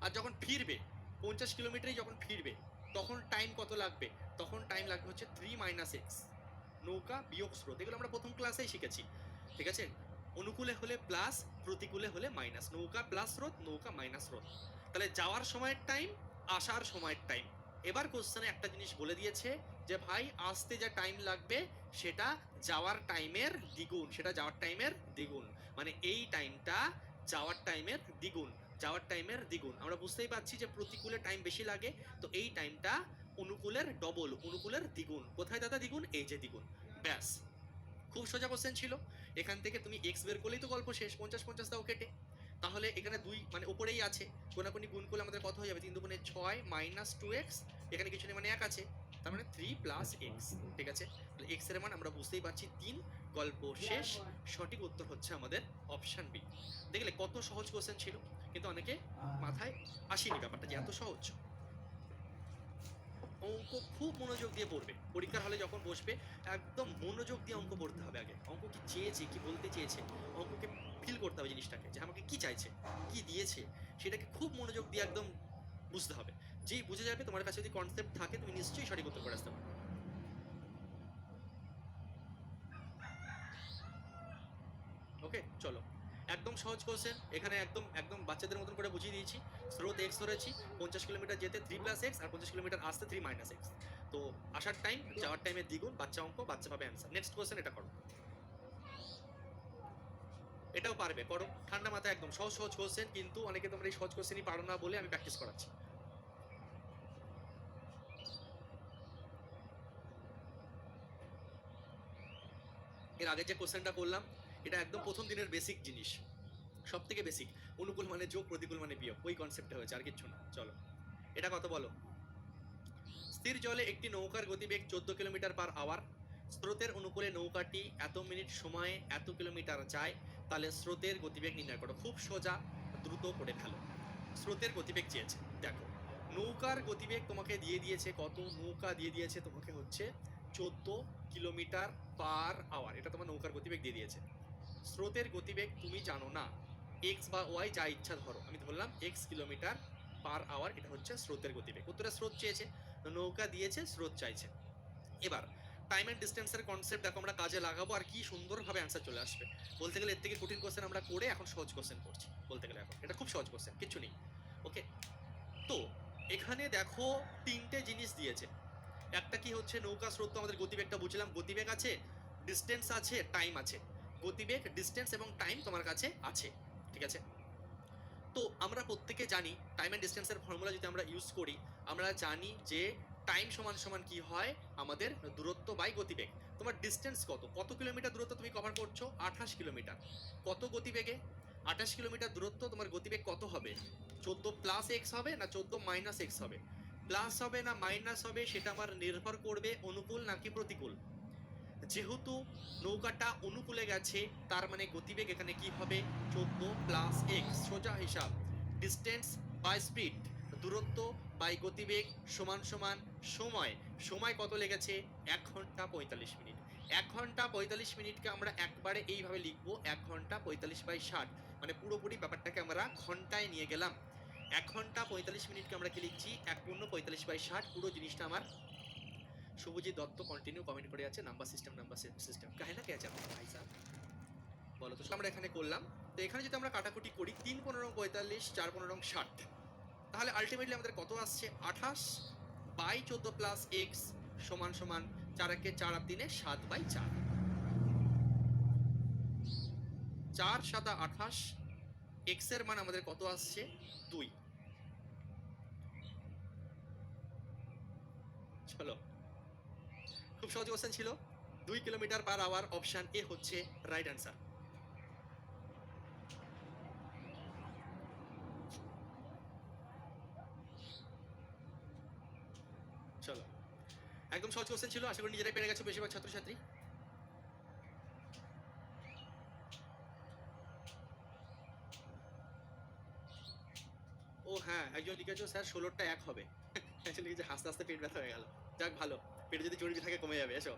আর যখন ফিরবে 50 কিলোমিটারই যখন ফিরবে, তখন টাইম কত লাগবে, তখন টাইম লাগবে হচ্ছে 3 - x, নৌকা বিয়োগ স্রোত, এগুলো আমরা প্রথম ক্লাসেই শিখেছি, ঠিক আছে। অনুকূলে হলে প্লাস, প্রতিকূলে হলে মাইনাস, নৌকা প্লাস স্রোত, নৌকা মাইনাস স্রোত, তাহলে যাওয়ার সময়ের টাইম, আসার সময়ের টাইম। এবার কোশ্চেনে একটা জিনিস বলে দিয়েছে যে ভাই আসতে যা টাইম লাগবে সেটা যাওয়ার টাইমের দ্বিগুণ, সেটা যাওয়ার টাইমের দ্বিগুণ, মানে এই টাইমটা যাওয়ার টাইমের দ্বিগুণ, যাওয়ার টাইমের দ্বিগুণ। আমরা বুঝতেই পারছি যে প্রতিকূলে টাইম বেশি লাগে, তো এই টাইমটা অনুকূলের ডবল, অনুকূলের দ্বিগুণ। কোথায় দাদা দ্বিগুণ? এই যে দ্বিগুণ। ব্যাস, খুব সোজা কোশ্চেন ছিল। এখান থেকে তুমি এক্স বের করলেই তো গল্প শেষ। 50 দাও কেটে। তাহলে এখানে 2 মানে উপরেই আছে, কোনাকুনি গুণ করলে আমাদের কত হয়ে যাবে? 3 দুগুণে 6 মাইনাস 2x, এখানে কিছু নেই মানে 1 আছে, তার মানে 3 প্লাস এক্স। ঠিক আছে, তাহলে এক্স এর মান আমরা বুঝতেই পারছি 3, গল্প শেষ। সঠিক উত্তর হচ্ছে আমাদের অপশন বি। দেখলে কত সহজ কোশ্চেন ছিল, কিন্তু অনেকে মাথায় আসেনি ব্যাপারটা যে এত সহজ। অঙ্ক খুব মনোযোগ দিয়ে পড়বে, পরীক্ষার হলে যখন বসবে একদম মনোযোগ দিয়ে অঙ্ক পড়তে হবে। আগে অঙ্ক কি চেয়েছে, কি বলতে চেয়েছে, অঙ্ককে ফিল করতে হবে জিনিসটাকে, যে আমাকে কি চাইছে, কি দিয়েছে, সেটাকে খুব মনোযোগ দিয়ে একদম বুঝতে হবে। যেই বুঝে যাবে, তোমার কাছে যদি কনসেপ্ট থাকে, তুমি নিশ্চয়ই সঠিক উত্তর করে আসতে পারবে। ওকে, চলো, একদম সহজ কোশ্চেন। এখানে একদম একদম বাচ্চাদের মতন করে বুঝিয়ে দিয়েছি। স্রোত এক্স ধরেছি, 50 কিলোমিটার যেতে 3 প্লাস এক্স, আর 50 কিলোমিটার আসতে 3 মাইনাস এক্স। তো আসার টাইম যাওয়ার টাইমের দ্বিগুণ, বাচ্চা অঙ্ক, বাচ্চা পাবে অ্যান্সার। নেক্সট কোশ্চেন, এটা করো। এটাও পারবে, করো ঠান্ডা মাথায়, একদম সহজ সহজ কোশ্চেন, কিন্তু অনেকে তোমরা এই সহজ কোশ্চেনই পারো না বলে আমি প্র্যাকটিস করাচ্ছি। এর আগে যে কোশ্চেনটা করলাম, এটা একদম প্রথম দিনের বেসিক জিনিস, সব থেকে বেসিক। অনুকূল মানে যোগ, প্রতিকূল মানে বিয়োগ, ওই কনসেপ্টটা হয়েছে, আর কিচ্ছু না। চলো, এটা কত বলো। স্থির জলে একটি নৌকার গতিবেগ 14 কিলোমিটার পার আওয়ার। স্রোতের অনুকূলে নৌকাটি এত মিনিট সময়ে এত কিলোমিটার যায়, তাহলে স্রোতের গতিবেগ নির্ণয় করো। খুব সোজা, দ্রুত করে ফেলো। স্রোতের গতিবেগ চেয়েছে, দেখো নৌকার গতিবেগ তোমাকে দিয়ে দিয়েছে কত, নৌকা দিয়ে দিয়েছে তোমাকে হচ্ছে 14 কিলোমিটার পার আওয়ার, এটা তোমার নৌকার গতিবেগ দিয়ে দিয়েছে। স্রোতের গতিবেগ তুমি জানো না, এক্স বা ওয়াই যা ইচ্ছা ধরো, আমি ধরলাম এক্স কিলোমিটার পার আওয়ার, এটা হচ্ছে স্রোতের গতিবেগ। উত্তরে স্রোত চেয়েছে, নৌকা দিয়েছে, স্রোত চাইছে। এবার টাইম অ্যান্ড ডিস্টেন্সের কনসেপ্ট দেখো আমরা কাজে লাগাবো, আর কি সুন্দরভাবে অ্যান্সার চলে আসবে। বলতে গেলে এর থেকে কঠিন কোশ্চেন আমরা করে এখন সহজ কোশ্চেন করছি, বলতে গেলে এখন এটা খুব সহজ কোশ্চেন, কিছু নেই। ওকে, তো এখানে দেখো 3টে জিনিস দিয়েছে। একটা কি হচ্ছে নৌকা স্রোত, তো আমাদের গতিবেগটা বুঝলাম, গতিবেগ আছে, ডিস্টেন্স আছে, টাইম আছে। গতিবেগ, ডিস্টেন্স এবং টাইম তোমার কাছে আছে, ঠিক আছে। তো আমরা প্রত্যেকে জানি টাইম অ্যান্ড ডিস্টেন্সের ফর্মুলা যদি আমরা ইউজ করি, আমরা জানি যে টাইম সমান সমান কি হয়, আমাদের দূরত্ব বাই গতিবেগ। তোমার ডিস্টেন্স কত, কত কিলোমিটার দূরত্ব তুমি কভার করছো, 28 কিলোমিটার। কত গতিবেগে, 28 কিলোমিটার দূরত্ব, তোমার গতিবেগ কত হবে, 14 প্লাস এক্স হবে না 14 মাইনাস এক্স হবে। প্লাস হবে না মাইনাস হবে, সেটা আমার নির্ভর করবে অনুকূল নাকি প্রতিকূল। যেহেতু নৌকাটা অনুকূলে গেছে, তার মানে গতিবেগ এখানে কি হবে, 14 প্লাস এক্স, সোজা হিসাব। ডিস্টেন্স বাই স্পিড, দূরত্ব বাই গতিবেগ সমান সমান সময়। সময় কত লেগেছে, 1 ঘন্টা 45 মিনিট। 1 ঘন্টা 45 মিনিটকে আমরা একবারে এইভাবে লিখবো, 1 ঘন্টা 45 বাই 60, মানে পুরোপুরি ব্যাপারটাকে আমরা ঘন্টায় নিয়ে গেলাম। 1 ঘন্টা 45 মিনিটকে আমরা কি লিখছি, 1 পূর্ণ 45 বাই 60, পুরো জিনিসটা আমার। শুভজিৎ দত্ত কন্টিনিউ কমেন্ট করে আছে, নাম্বার সিস্টেম কাহে না কে আছে আপনার ভাই সাহেব, বলো তো। আমরা এখানে করলাম, তো এখানে যদি আমরা কাটাকুটি করি, 3 15 45, 4 15 60, তাহলে আলটিমেটলি আমাদের কত আসছে, 28 বাই 14 প্লাস এক্স সমান সমান 4 একে 4 আর 3 7 বাই 4, 4 7 28। এক্স এর মান আমাদের কত আসছে, 2। চলো, খুব সহজ কোশ্চেন ছিল। 2 kilometre per hour, option A হচ্ছে রাইট অ্যান্সার। চলো, একদম সহজ কোশ্চেন ছিল, আশা করি নিজেরাই পেরে গেছো বেশিরভাগ ছাত্রছাত্রী। ও হ্যাঁ, একজন লিখেছো স্যার 16টা 1 হবে। অ্যাকচুয়ালি লিখেছে হাসতে হাসতে পেট ব্যথা হয়ে গেল। যাক ভালো, পেটে যদি চর্বি থাকে কমে যাবে, এসো।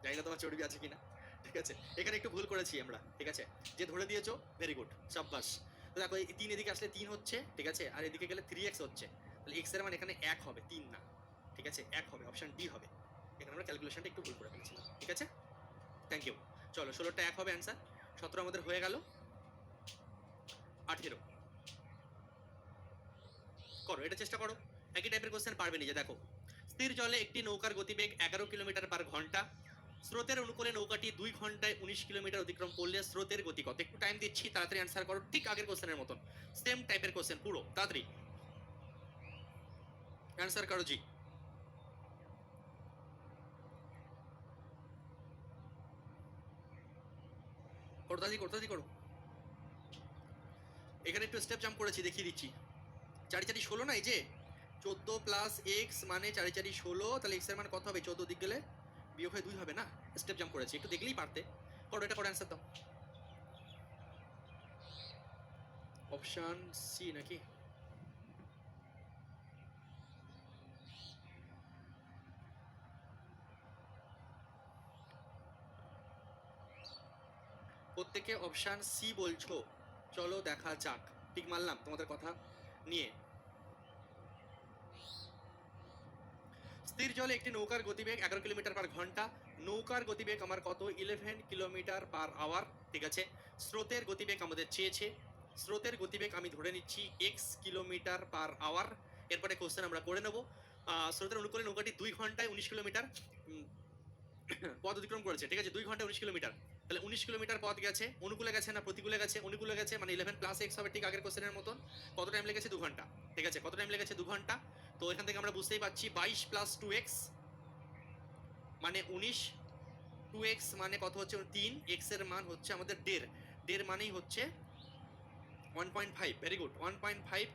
জানি না তোমার চর্বি আছে কিনা, ঠিক আছে। এখানে একটু ভুল করেছি আমরা, ঠিক আছে, যে ধরে দিয়েছো ভেরি গুড, সাব্বাস। তো দেখো এই 3 এদিকে আসলে 3 হচ্ছে, ঠিক আছে, আর এদিকে গেলে 3x হচ্ছে, তাহলে x এর মান এখানে 1 হবে, 3 না, ঠিক আছে, 1 হবে, অপশন ডি হবে। এখানে আমরা ক্যালকুলেশনটা একটু ভুল করে ফেলেছিলাম, ঠিক আছে, থ্যাংক ইউ। চলো, 16টা 1 হবে অ্যান্সার। 17 আমাদের হয়ে গেল, 18 করো, এটা চেষ্টা করো। একই টাইপের কোশ্চেন পারবে নিজে, দেখো স্থির জলে একটি নৌকার গতিবেগ 11 কিলোমিটার পার ঘন্টা। স্রোতের অনুকূলে নৌকাটি 2 ঘন্টায় 19 কিলোমিটার অতিক্রম করলে স্রোতের গতি কত? একটু টাইম দিচ্ছি, তাড়াতাড়ি অ্যান্সার করো, ঠিক আগের কোশ্চেনের মতন, সেম টাইপের কোশ্চেন পুরো, তাড়াতাড়ি অ্যান্সার করো জি। করো তাড়াতাড়ি করো, তাড়াতাড়ি করো। এখানে একটু স্টেপ জাম্প করেছি, দেখিয়ে দিচ্ছি। 4 4 16 না, এই যে 14 প্লাস এক্স মানে 4 4 16, তাহলে এক্স এর মান কত হবে? 14 দিক গেলে বিয়োগ হয়ে 2 হবে না? স্টেপ জাম্প করেছি, একটু দেখলেই পারতে। করো এটা, করো অ্যান্সার দাও। অপশন সি নাকি? প্রত্যেকে অপশন সি বলছো, চলো দেখা যাক। ঠিক মানলাম তোমাদের কথা নিয়ে। স্থির জলে একটি নৌকার গতিবেগ 11 কিলোমিটার পার ঘন্টা। নৌকার গতিবেগ আমার কত? 11 কিলোমিটার পার আওয়ার। ঠিক আছে, স্রোতের গতিবেগ আমাদের চেয়েছে। স্রোতের গতিবেগ আমি ধরে নিচ্ছি এক্স কিলোমিটার পার আওয়ার। এরপরে কোশ্চেন আমরা করে নেব। স্রোতের অনুকূলে নৌকাটি 2 ঘন্টায় 19 কিলোমিটার পথ অতিক্রম করেছে। ঠিক আছে, 2 ঘন্টায় 19 কিলোমিটার। তাহলে 19 কিলোমিটার পথ গেছে, অনুকূলে গেছে না প্রতিকূলে গেছে? অনুকূলে গেছে, মানে 11 প্লাস এক্স হবে, ঠিক আগের কোশ্চেনের মতন। কত টাইম লেগেছে? 2 ঘন্টা। ঠিক আছে, কত টাইম লেগেছে? 2 ঘন্টা। তো এখান থেকে আমরা বুঝতেই পারছি 22 প্লাস 2x মানে 19, 2x মানে কত হচ্ছে? 3, x এর মান হচ্ছে আমাদের 1.5, 1.5 মানেই হচ্ছে 1.5। Very good, 1.5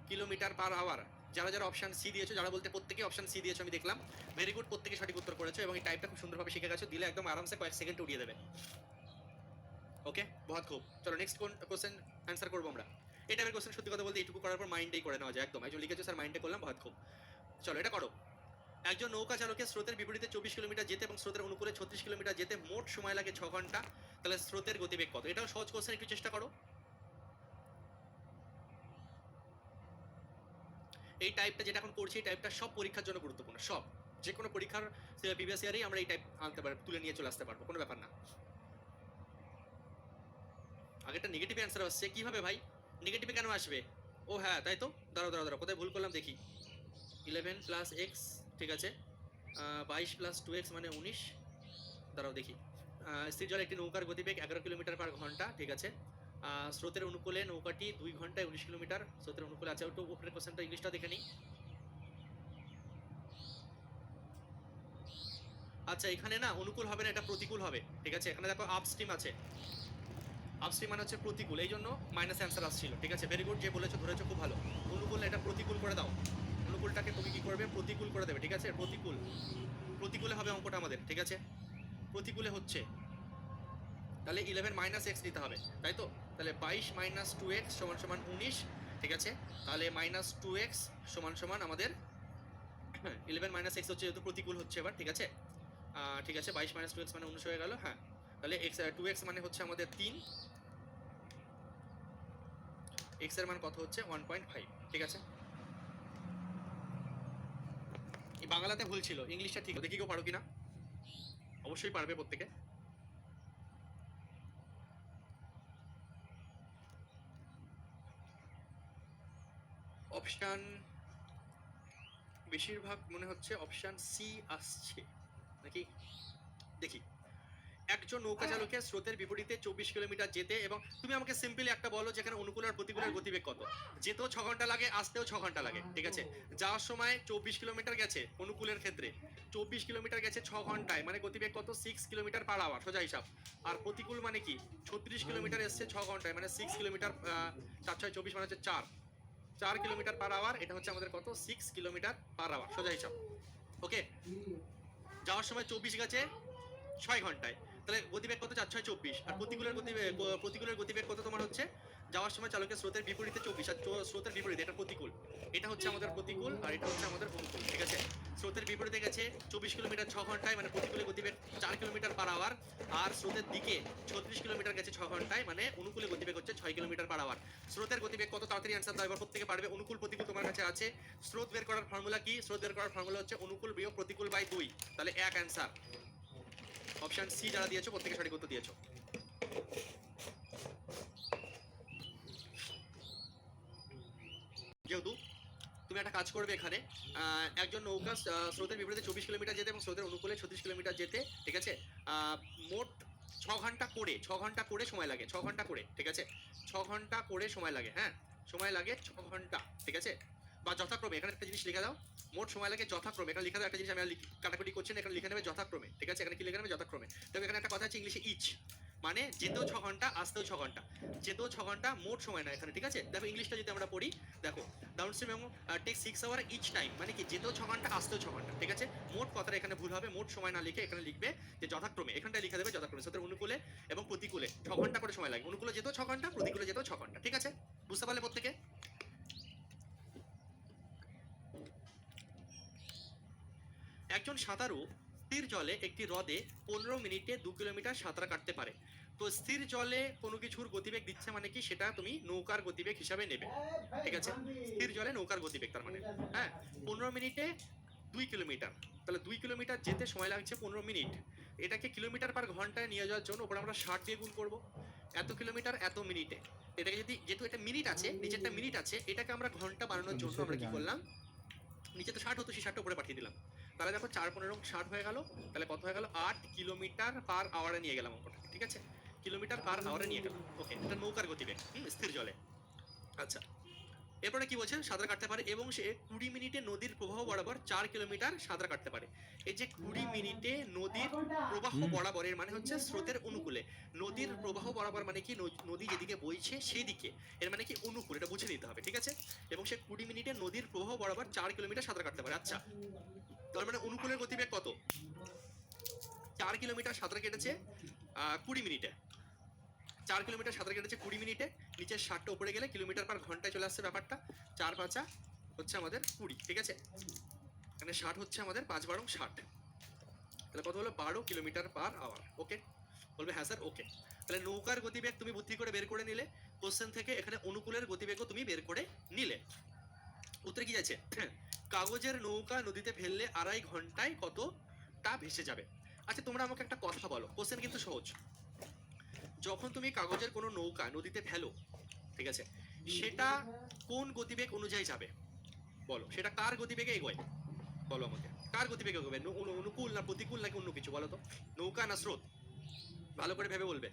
kilometre per hour. যারা যারা অপশন সি দিয়েছো, যারা বলতে প্রত্যেকে অপশন সি দিয়েছো আমি দেখলাম, ভেরি গুড, প্রত্যেকে সঠিক উত্তর করেছো এবং এই টাইপটা খুব সুন্দরভাবে শিখে গেছো, দিলে একদম আরামসে কয়েক সেকেন্ড উড়িয়ে দেবে। ওকে, বহুত খুব। চলো নেক্সট কোশ্চেন অ্যান্সার করবো আমরা। এই টাইপের কোশ্চেন সত্যি কথা বলতে এইটুকু করার পর মাইন্ডেই করে নেওয়া যায় একদম। একজন লিখেছো স্যার মাইন্ডে করলাম, বহুত খুব। চলো এটা করো। একজন নৌকা চালকের স্রোতের বিপরীতে 24 কিলোমিটার যেতে এবং স্রোতের অনুকূলে 36 কিলোমিটার যেতে মোট সময় লাগে 6 ঘন্টা। তাহলে স্রোতের গতিবেগ কত? এটাও সহজ কোশ্চেন, একটু চেষ্টা করো। এই টাইপটা যেটা এখন করছি, এই টাইপটা সব পরীক্ষার জন্য গুরুত্বপূর্ণ, সব। যে কোনো পরীক্ষার প্রিভিয়াস ইয়ারেই আমরা এই টাইপ আনতে পারবো, তুলে নিয়ে চলে আসতে পারবো, কোনো ব্যাপার না। আগেরটা নেগেটিভ অ্যান্সার আসছে, কিভাবে ভাই নেগেটিভে কেন আসবে? ও হ্যাঁ, তাই তো, দাঁড়াও দাঁড়াও দাঁড়াও, কোথায় ভুল করলাম দেখি। 11 প্লাস এক্স, ঠিক আছে, 22 প্লাস 2x মানে 19। দাঁড়াও দেখি। স্থির জলে একটি নৌকার গতিবেগ 11 কিলোমিটার পার ঘন্টা। ঠিক আছে, স্রোতের অনুকূলে নৌকাটি 2 ঘন্টায় 19 কিলোমিটার। স্রোতের অনুকূলে আছে, একটু উপরের কোশ্চেনটা ইংলিশটা দেখে নিই। আচ্ছা, এখানে না অনুকূল হবে না, এটা প্রতিকূল হবে। ঠিক আছে, এখানে দেখো আপস্ট্রিম আছে, আপস্ট্রিম মানে হচ্ছে প্রতিকূল, এই জন্য মাইনাস অ্যান্সার আসছিল। ঠিক আছে, ভেরি গুড, যে বলেছো ধরেছো খুব ভালো। অনুকূল এটা প্রতিকূল করে দাও, অনুকূলটাকে তুমি কি করবে? প্রতিকূল করে দেবে। ঠিক আছে, প্রতিকূল, প্রতিকূলে হবে অঙ্কটা আমাদের। ঠিক আছে, প্রতিকূলে হচ্ছে, তাহলে 11 মাইনাস এক্স নিতে হবে, তাই তো? তাহলে 22 মাইনাস 2x সমান সমান 19। ঠিক আছে, তাহলে মাইনাস 2x সমান সমান আমাদের 11 মাইনাস এক্স হচ্ছে, যেহেতু প্রতিকূল হচ্ছে এবার। ঠিক আছে, ঠিক আছে, 22 মাইনাস 2x মানে 19 হয়ে গেল। হ্যাঁ, তাহলে এক্স 2x মানে হচ্ছে আমাদের 3, এক্স এর মান কত হচ্ছে? 1.5। ঠিক আছে, এই বাংলাতে ভুল ছিল, ইংলিশটা ঠিক। দেখি কেউ পারো কিনা, অবশ্যই পারবে প্রত্যেকে। অপশন বেশিরভাগ মনে হচ্ছে অপশন সি আসছে নাকি, দেখি। একজন নৌকা চালকের স্রোতের বিপরীতে 24 কিলোমিটার যেতে এবং, তুমি আমাকে সিম্পলি একটা বলো যেখানে অনুকূল আর প্রতিকূলের গতিবেগ কত? যেতেও 6 ঘন্টা লাগে, আসতেও 6 ঘন্টা লাগে। ঠিক আছে, যাওয়ার সময় 24 কিলোমিটার গেছে অনুকূলের ক্ষেত্রে, 24 কিলোমিটার গেছে 6 ঘন্টায়, মানে গতিবেগ কত? 6 কিলোমিটার পার আওয়ার, সোজা হিসাব। আর প্রতিকূল মানে কি? 36 কিলোমিটার এসছে 6 ঘন্টায়, মানে 6 কিলোমিটার, 4 6 24 মানে হচ্ছে 4 কিলোমিটার পার আওয়ার। এটা হচ্ছে আমাদের কত? 6 কিলোমিটার পার আওয়ার, সোজা হিসাব। ওকে, যাওয়ার সময় 24 গেছে 6 ঘন্টায়, তাহলে গতিবেগ কত? 4 6 24। আর প্রতিকূলের গতিবেগ কত তোমার হচ্ছে? যাওয়ার সময় চালকের স্রোতের বিপরীতে 24, আর স্রোতের বিপরীতে এটা প্রতিকূল, এটা হচ্ছে আমাদের প্রতিকূল আর এটা হচ্ছে আমাদের অনুকূল। ঠিক আছে, স্রোতের বিপরীতে গেছে 24 কিলোমিটার 6 ঘন্টায়, মানে প্রতিকূলের গতিবেগ 4 কিলোমিটার পার আওয়ার। আর স্রোতের দিকে 36 কিলোমিটার গেছে 6 ঘন্টায়, মানে অনুকূলে গতিবেগ হচ্ছে 6 কিলোমিটার পার আওয়ার। স্রোতের গতিবেগ কত? তাড়াতাড়ি অ্যান্সার দাও, এবার প্রত্যেকে পারবে। অনুকূল প্রতিকূল তোমার কাছে আছে। স্রোত বের করার ফর্মুলা কি? স্রোত বের করার ফর্মুলা হচ্ছে অনুকূল বিয়োগ প্রতিকূল বাই 2, তাহলে 1 অ্যান্সার। অপশন সি যারা দিয়েছো প্রত্যেকে সঠিক উত্তর দিয়েছো। যেহেতু তুমি একটা কাজ করবে এখানে, একজন নৌকা স্রোতের বিপরীতে 24 কিলোমিটার যেতে এবং স্রোতের অনুকূলে 36 কিলোমিটার যেতে। ঠিক আছে, মোট 6 ঘন্টা করে 6 ঘন্টা করে সময় লাগে, 6 ঘন্টা করে, ঠিক আছে, 6 ঘন্টা করে সময় লাগে, হ্যাঁ সময় লাগে 6 ঘন্টা, ঠিক আছে, বা যথাক্রমে এখানে একটা জিনিস লিখে দাও, মোট সময় লাগে যথাক্রমে, এখানে লিখে দাও একটা জিনিস, আমি কাটাকুটি করছি না, এখানে লিখে নেবে যথাক্রমে, ঠিক আছে, এখানে কি লিখে নেবে যথাক্রমে। তবে এখানে একটা কথা আছে ইংলিশে ইচ, মানে যেতেও 6 ঘন্টা আসতেও 6 ঘন্টা, যেতেও 6 ঘন্টা মোট সময় না এখানে, ঠিক আছে। দেখো ইংলিশটা যদি আমরা পড়ি, দেখো ডাউনস্ট্রিম এবং টেক 6 আওয়ার ইচ টাইম, মানে কি যেতেও 6 ঘন্টা আসতেও 6 ঘন্টা, ঠিক আছে। মোট কথাটা এখানে ভুল হবে, মোট সময় না লিখে এখানে লিখবে যে যথাক্রমে, এখানটায় লিখে দেবে যথাক্রমে, সাথে অনুকূলে এবং প্রতিকূলে 6 ঘন্টা করে সময় লাগে, অনুকূলে যেতেও 6 ঘন্টা, প্রতিকূলে যেতেও 6 ঘন্টা, ঠিক আছে, বুঝতে পারলে প্রত্যেকে। একজন সাঁতারু স্থির জলে একটি হ্রদে 15 মিনিটে 2 কিলোমিটার সাঁতার কাটতে পারে। তো স্থির জলে কোনো কিছুর গতিবেগ দিচ্ছে মানে কি, সেটা তুমি নৌকার গতিবেগ হিসাবে নেবে, ঠিক আছে, স্থির জলে নৌকার গতিবেগ তার মানে, হ্যাঁ 15 মিনিটে 2 কিলোমিটার, তাহলে 2 কিলোমিটার যেতে সময় লাগছে 15 মিনিট, এটাকে কিলোমিটার পার ঘন্টায় নিয়ে যাওয়ার জন্য ওপরে আমরা 60 দিয়ে গুণ করবো, এত কিলোমিটার এত মিনিটে, এটাকে যদি, যেহেতু এটা মিনিট আছে, নিচেরটা মিনিট আছে, এটাকে আমরা ঘন্টা বানানোর জন্য আমরা কি করলাম, নিচে তো 60 হতো, সেই 60টা উপরে পাঠিয়ে দিলাম, তাহলে দেখো 4×15=60 হয়ে গেল, তাহলে কত হয়ে গেল 8 কিলোমিটার পার আওয়ারে নিয়ে গেলাম ওটাকে, ঠিক আছে, কিলোমিটার পার আওয়ারে নিয়ে গেলাম, ওকে, এটা নৌকার গতিবেগ, স্থির জলে। আচ্ছা, এরপরে কি বলছেন, সাঁতার কাটতে পারে এবং সে 20 মিনিটে নদীর প্রবাহ বরাবর 4 কিলোমিটার সাঁতার কাটতে পারে। এই যে 20 মিনিটে নদীর প্রবাহ বরাবর, এর মানে হচ্ছে স্রোতের অনুকূলে, নদীর প্রবাহ বরাবর মানে কি, নদী যেদিকে বইছে সেই দিকে, এর মানে কি অনুকূল, এটা বুঝে নিতে হবে, ঠিক আছে। এবং সে 20 মিনিটে নদীর প্রবাহ বরাবর 4 কিলোমিটার সাঁতার কাটতে পারে। আচ্ছা, তার মানে অনুকূলের গতিবেগ কত, 4 কিলোমিটার সাঁতার কেটেছে 20 মিনিটে, 4 কিলোমিটার সাঁতার কেটেছে 20 মিনিটে, নিচের 60টা উপরে গেলে কিলোমিটার পার ঘন্টায় চলে আসছে ব্যাপারটা, 4×5 হচ্ছে আমাদের 20, ঠিক আছে, মানে 60 হচ্ছে আমাদের 5×12=60, তাহলে কত হলো 12 কিলোমিটার পার আওয়ার, ওকে, বলবে হ্যাঁ স্যার ওকে। তাহলে নৌকার গতিবেগ তুমি বুদ্ধি করে বের করে নিলে, কোশ্চেন থেকে এখানে অনুকূলের গতিবেগও তুমি বের করে নিলে। উত্তরে কি যাচ্ছে, কাগজের নৌকা নদীতে ফেললে 2.5 ঘন্টায় কতটা ভেসে যাবে। আচ্ছা তোমরা আমাকে একটা কথা বলো, কোশ্চেন কিন্তু সহজ, যখন তুমি কাগজের কোনো নৌকা নদীতে ফেলো, ঠিক আছে, সেটা কোন গতিবেগ অনুযায়ী যাবে বলো, সেটা কার গতিবেগে এগোয় বলো আমাকে, কার গতিবেগে এগোবে, অনুকূল না প্রতিকূল নাকি অন্য কিছু বলো তো, নৌকা না স্রোত, ভালো করে ভেবে বলবে,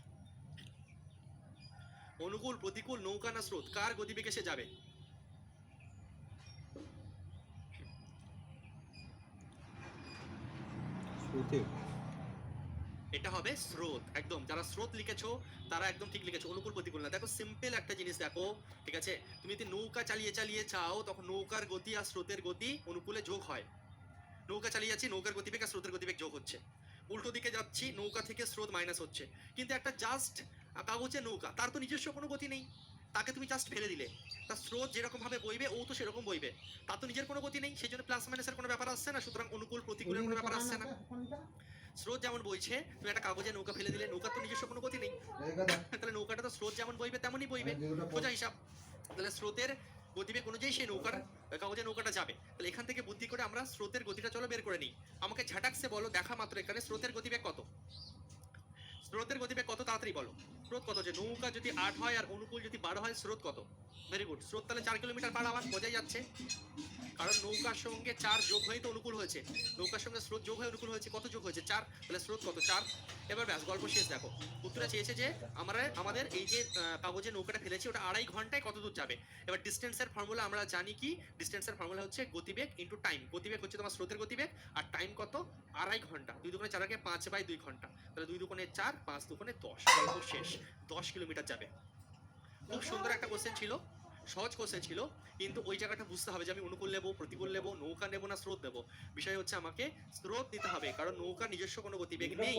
অনুকূল প্রতিকূল নৌকা না স্রোত, কার গতিবেগে সে যাবে, এটা হবে স্রোত, একদম, যারা স্রোত লিখেছো তারা একদম ঠিক লিখেছো, অনুকূল প্রতিকূল না। দেখো সিম্পল একটা জিনিস দেখো, ঠিক আছে, তুমি যদি নৌকা চালিয়ে চালিয়ে চাও, তখন নৌকার গতি আর স্রোতের গতি অনুকূলে যোগ হয়, নৌকা চালিয়ে যাচ্ছি, নৌকার গতিবেগ আর স্রোতের গতিবেগ যোগ হচ্ছে, উল্টো দিকে যাচ্ছি, নৌকা থেকে স্রোত মাইনাস হচ্ছে। কিন্তু একটা জাস্ট কাগজের নৌকা, তার তো নিজস্ব কোনো গতি নেই, তাকে তুমি জাস্ট ফেলে দিলে, তার স্রোত যেরকম ভাবে বইবে ও তো সেরকম বইবে, তার তো নিজের কোনো গতি নেই, সেই জন্য প্লাস মাইনাসের কোনো ব্যাপার আসছে না, সুতরাং অনুকূল প্রতিকূলের কোনো ব্যাপার আসছে না। স্রোত যেমন বইছে, তুমি একটা কাগজে নৌকা ফেলে দিলে, নৌকার তো নিজস্ব কোনো গতি নেই, তাহলে নৌকাটা তো স্রোত যেমন বইবে তেমনই বইবে, সোজা হিসাব। তাহলে স্রোতের গতিবেগ অনুযায়ী সেই নৌকার, কাগজের নৌকাটা যাবে। তাহলে এখান থেকে বুদ্ধি করে আমরা স্রোতের গতিটা চলো বের করে নিই। আমাকে ঝাটাকসে বলো, দেখা মাত্র এখানে স্রোতের গতিবেগ কত, স্রোতের গতিবেগ কত তাড়াতাড়ি বলো, স্রোত কত, যে নৌকা যদি 8 হয় আর অনুকূল যদি 12 হয়, স্রোত কত, ভেরি গুড, স্রোত তাহলে 4 কিলোমিটার পার আওয়ার, বোঝাই যাচ্ছে, কারণ নৌকার সঙ্গে 4 যোগ হয়ে তো অনুকূল হয়েছে, নৌকার সঙ্গে স্রোত যোগ হয়ে অনুকূল হয়েছে, কত যোগ হয়েছে 4, তাহলে স্রোত কত 4। এবার ব্যাস গল্প শেষ। দেখো উত্তরে চেয়েছে যে আমাদের এই যে কাগজের নৌকাটা ফেলেছি ওটা 2.5 ঘন্টায় কত দূর যাবে। এবার ডিস্টেন্সের ফর্মুলা আমরা জানি কি, ডিস্টেন্সের ফর্মুলা হচ্ছে গতিবেগ ইন্টু টাইম, গতিবেগ হচ্ছে তোমার স্রোতের গতিবেগ, আর টাইম কত 2.5 ঘন্টা, 2 দুগুণে 4 5/2 ঘন্টা, তাহলে 2 দুগুণে 4, 5 দুগুণে 10, গল্প শেষ, 10 কিলোমিটার যাবে। খুব সুন্দর একটা কোশ্চেন ছিল, সহজ কোশ্চেন ছিল, কিন্তু ওই জায়গাটা বুঝতে হবে যে আমি অনুকূল নেবো, প্রতিকূল নেবো, নৌকা নেবো না স্রোত নেবো। বিষয় হচ্ছে আমাকে স্রোত নিতে হবে, কারণ নৌকার নিজস্ব কোনো গতিবেগ নেই,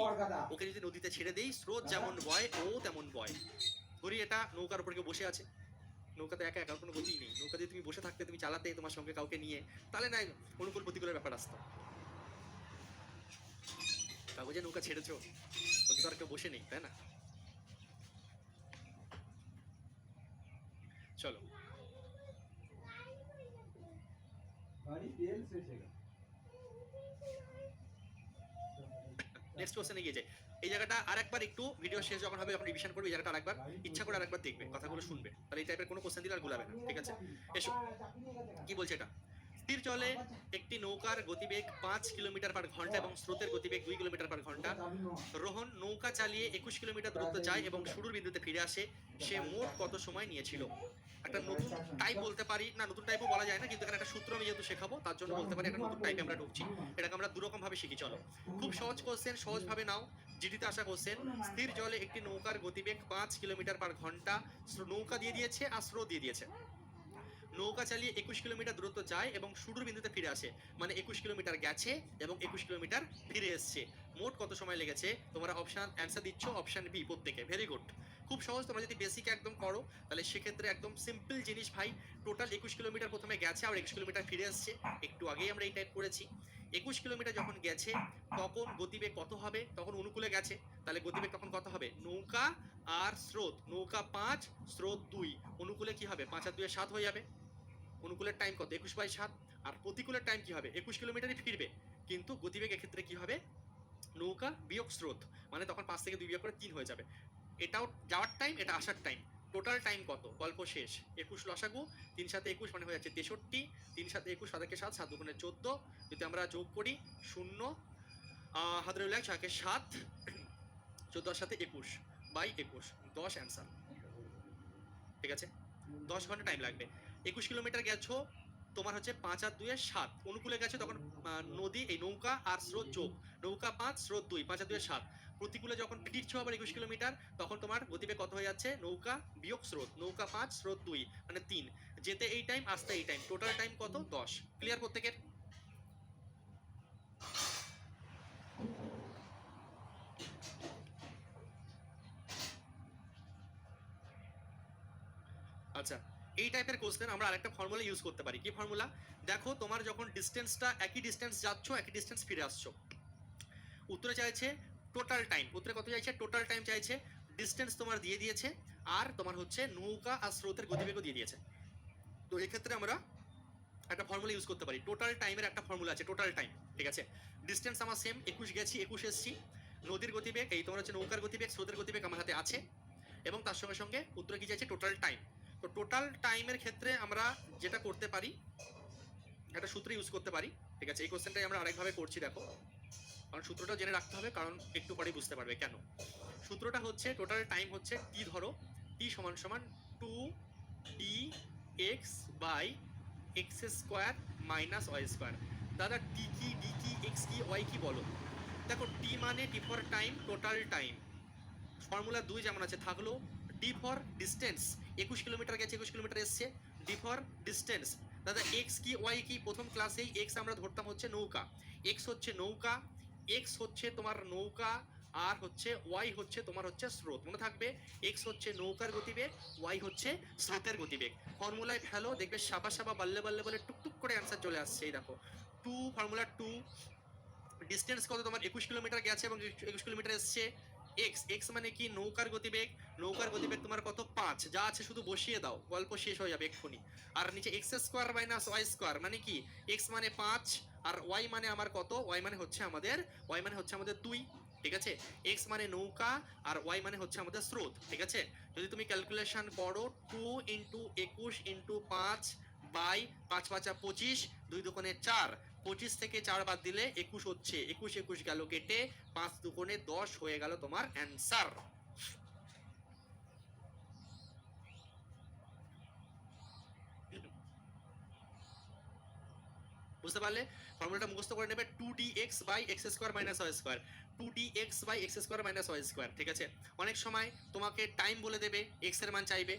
ওকে যদি নদীতে ছেড়ে দেই, স্রোত যেমন বয় ও তেমন বয়। ধরি এটা নৌকার উপর কেউ বসে আছে, নৌকাতে একা একা কোনো গতি নেই, নৌকা দিয়ে তুমি বসে থাকতে, তুমি চালাতে তোমার সঙ্গে কাউকে নিয়ে, তাহলে না অনুকূল প্রতিকূলের ব্যাপার আসতো। কাগজে নৌকা ছেড়েছো, ওতে তো আর কেউ বসে নেই, তাই না। চলো নেক্সট কোশ্চেনে গিয়ে যাই। এই জায়গাটা আরেকবার একটু ভিডিও শেষ যখন হবে, যখন রিভিশন করবে, এই জায়গাটা আরেকবার ইচ্ছা করে আরেকবার দেখবে, কথাগুলো শুনবে, তাহলে এই টাইপের কোনো কোশ্চেন দিলে আর গুলাবে না, ঠিক আছে। এসো কি বলছে এটা, স্থির জলে একটি নৌকার গতিবেগ 5 কিলোমিটার পার ঘন্টা এবং স্রোতের গতিবেগ 2 কিলোমিটার পার ঘন্টা। রোহন নৌকা চালিয়ে 21 কিলোমিটার দূরত্ব যায় এবং শুরুর বিন্দুতে ফিরে আসে। সে মোট কত সময় নিয়েছিল? একটা নতুন টাইপ বলতে পারি না, নতুন টাইপও বলা যায় না, কিন্তু এখানে একটা সূত্র আমি যেহেতু শেখাবো তার জন্য বলতে পারি একটা নতুন টাইপে আমরা ঢুকছি। এটাকে আমরা দুরকম ভাবে শিখি, চলো। খুব সহজ কোশ্চেন, সহজভাবে নাও। জিডিতে আসা কোশ্চেন। স্থির জলে একটি নৌকার গতিবেগ 5 কিলোমিটার পার ঘন্টা। নৌকা দিয়ে দিয়েছে আর স্রোত দিয়ে দিয়েছে। নৌকা চালিয়ে 21 কিলোমিটার দূরত্ব যায় এবং শুরুর বিন্দুতে ফিরে আসে, মানে 21 কিলোমিটার গেছে এবং 21 কিলোমিটার ফিরে এসছে। মোট কত সময় লেগেছে? তোমরা অপশন অ্যান্সার দিচ্ছ অপশন বি প্রত্যেকে, ভেরি গুড। খুব সহজ, তোমরা যদি বেসিক একদম করো তাহলে সেক্ষেত্রে একদম সিম্পল জিনিস ভাই। টোটাল 21 কিলোমিটার প্রথমে গেছে আর 21 কিলোমিটার ফিরে আসছে, একটু আগেই আমরা এই টাইপ করেছি। 21 কিলোমিটার যখন গেছে তখন গতিবেগ কত হবে? তখন অনুকূলে গেছে, তাহলে গতিবেগ তখন কত হবে? নৌকা আর স্রোত, নৌকা 5 স্রোত 2, অনুকূলে কি হবে? 5 আর 2 7 হয়ে যাবে। অনুকূলের টাইম কত? 21/7। আর প্রতিকূলের টাইম কি হবে? 21 কিলোমিটারই ফিরবে, কিন্তু গতিবেগ এক্ষেত্রে কি হবে? নৌকা বিয়োগ স্রোত, মানে তখন 5 থেকে 2 বিয়োগ করে 3 হয়ে যাবে। এটাও যাওয়ার টাইম, এটা আসার টাইম। টোটাল টাইম কত? গল্প শেষ। 21 লসাগু, 3 7 21 মানে হয়ে যাচ্ছে 63। 3 7 21, 7 1 7, 7 2 14। যদি আমরা যোগ করি 0, হাতে রইল 1, 6 7, 14 7 21 বাই 21, 10 অ্যান্সার। ঠিক আছে, 10 ঘন্টা টাইম লাগবে। 21 কিলোমিটার গেছো, তোমার হচ্ছে 5 আর 2 7, অনুকূলে গেছে তখন নদী এই নৌকা আর স্রোত যোগ, নৌকা 5 স্রোত 2, 5 আর 2 7। প্রতিকূলে যখন ফিরছো আবার 21 কিলোমিটার, তখন তোমার গতিবেগ কত হয়ে যাচ্ছে? নৌকা বিয়োগ স্রোত, নৌকা 5 স্রোত 2 মানে 3। যেতে এই টাইম, আসতে এই টাইম, টোটাল টাইম কত? 10। ক্লিয়ার প্রত্যেকের? আচ্ছা, এই টাইপের কোশ্চেন আমরা আরেকটা ফর্মুলা ইউজ করতে পারি। কি ফর্মুলা? দেখো, তোমার যখন ডিস্টেন্সটা একই ডিস্টেন্স যাচ্ছ, একই ডিস্টেন্স ফিরে আসছো, উত্তরে চাইছে টোটাল টাইম। উত্তরে কত চাইছে? টোটাল টাইম চাইছে। ডিস্টেন্স তোমার দিয়ে দিয়েছে, আর তোমার হচ্ছে নৌকা আর স্রোতের গতিবেগও দিয়ে দিয়েছে। তো এক্ষেত্রে আমরা একটা ফর্মুলা ইউজ করতে পারি। টোটাল টাইমের একটা ফর্মুলা আছে, টোটাল টাইম। ঠিক আছে, ডিস্টেন্স আমার সেম, 21 গেছি 21 এসছি। নদীর গতিবেগ এই তোমার হচ্ছে নৌকার গতিবেগ, স্রোতের গতিবেগ আমার হাতে আছে, এবং তার সঙ্গে সঙ্গে উত্তরে কি চাইছে? Total time. তো টোটাল টাইমের ক্ষেত্রে আমরা যেটা করতে পারি, একটা সূত্র ইউজ করতে পারি। ঠিক আছে, এই কোশ্চেনটাই আমরা আরেকভাবে করছি, দেখো। কারণ সূত্রটা জেনে রাখতে হবে, কারণ একটু পরেই বুঝতে পারবে কেন। সূত্রটা হচ্ছে টোটাল টাইম হচ্ছে টি, ধরো টি সমান সমান 2 dx by x square minus Y square. দাদা টি কি, ডি কি, এক্স কি, ওয়াই কি বলো? দেখো, টি মানে T for time, total time. Formula 2 যেমন আছে থাকলো। ডি ফর ডিস্টেন্স, 21 কিলোমিটার গেছে 21 কিলোমিটার এসছে, ডি ফর ডিস্টেন্স। দাদা এক্স কি ওয়াই কি? প্রথম ক্লাসেই এক্স আমরা ধরতাম হচ্ছে নৌকা, এক্স হচ্ছে নৌকা, এক্স হচ্ছে তোমার নৌকা, আর হচ্ছে ওয়াই হচ্ছে তোমার হচ্ছে স্রোত। মনে থাকবে, এক্স হচ্ছে নৌকার গতিবেগ, ওয়াই হচ্ছে স্রোতের গতিবেগ। ফর্মুলায় ফেলো, দেখবে সাবা সাবা বাল্লে বাল্লে বলে টুকটুক করে অ্যান্সার চলে আসছে। এই দেখো, ফর্মুলা 2। ডিস্টেন্স কত? তোমার 21 কিলোমিটার গেছে এবং 21 কিলোমিটার এসছে। এক্স, এক্স মানে কি? নৌকার গতিবেগ। নৌকার গতিবেগ তোমার কত? 5। যা আছে শুধু বসিয়ে দাও, গল্প শেষ হয়ে যাবে এক্ষুনি। আর নিচে x square minus Y square মানে কি? এক্স মানে 5 আর ওয়াই মানে আমার কত? ওয়াই মানে হচ্ছে আমাদের 2। ঠিক আছে, এক্স মানে নৌকা আর ওয়াই মানে হচ্ছে আমাদের স্রোত। ঠিক আছে, যদি তুমি ক্যালকুলেশন করো 2 ইন্টু 21 ইন্টু 5 বাই 5 5 25, 2 দুগুণে 4, 25 থেকে 4 বাদ দিলে 21 হচ্ছে, 21 21 গেল কেটে, 5 দুগুণে 10 হয়ে গেল তোমার অ্যান্সার। বুঝতে পারলে? ফর্মুলাটা মুখস্থ করে নেবে, 2dx by x square minus Y square, 2dx by x square minus Y square. ঠিক আছে, অনেক সময় তোমাকে টাইম বলে দেবে, এক্স এর মান চাইবে,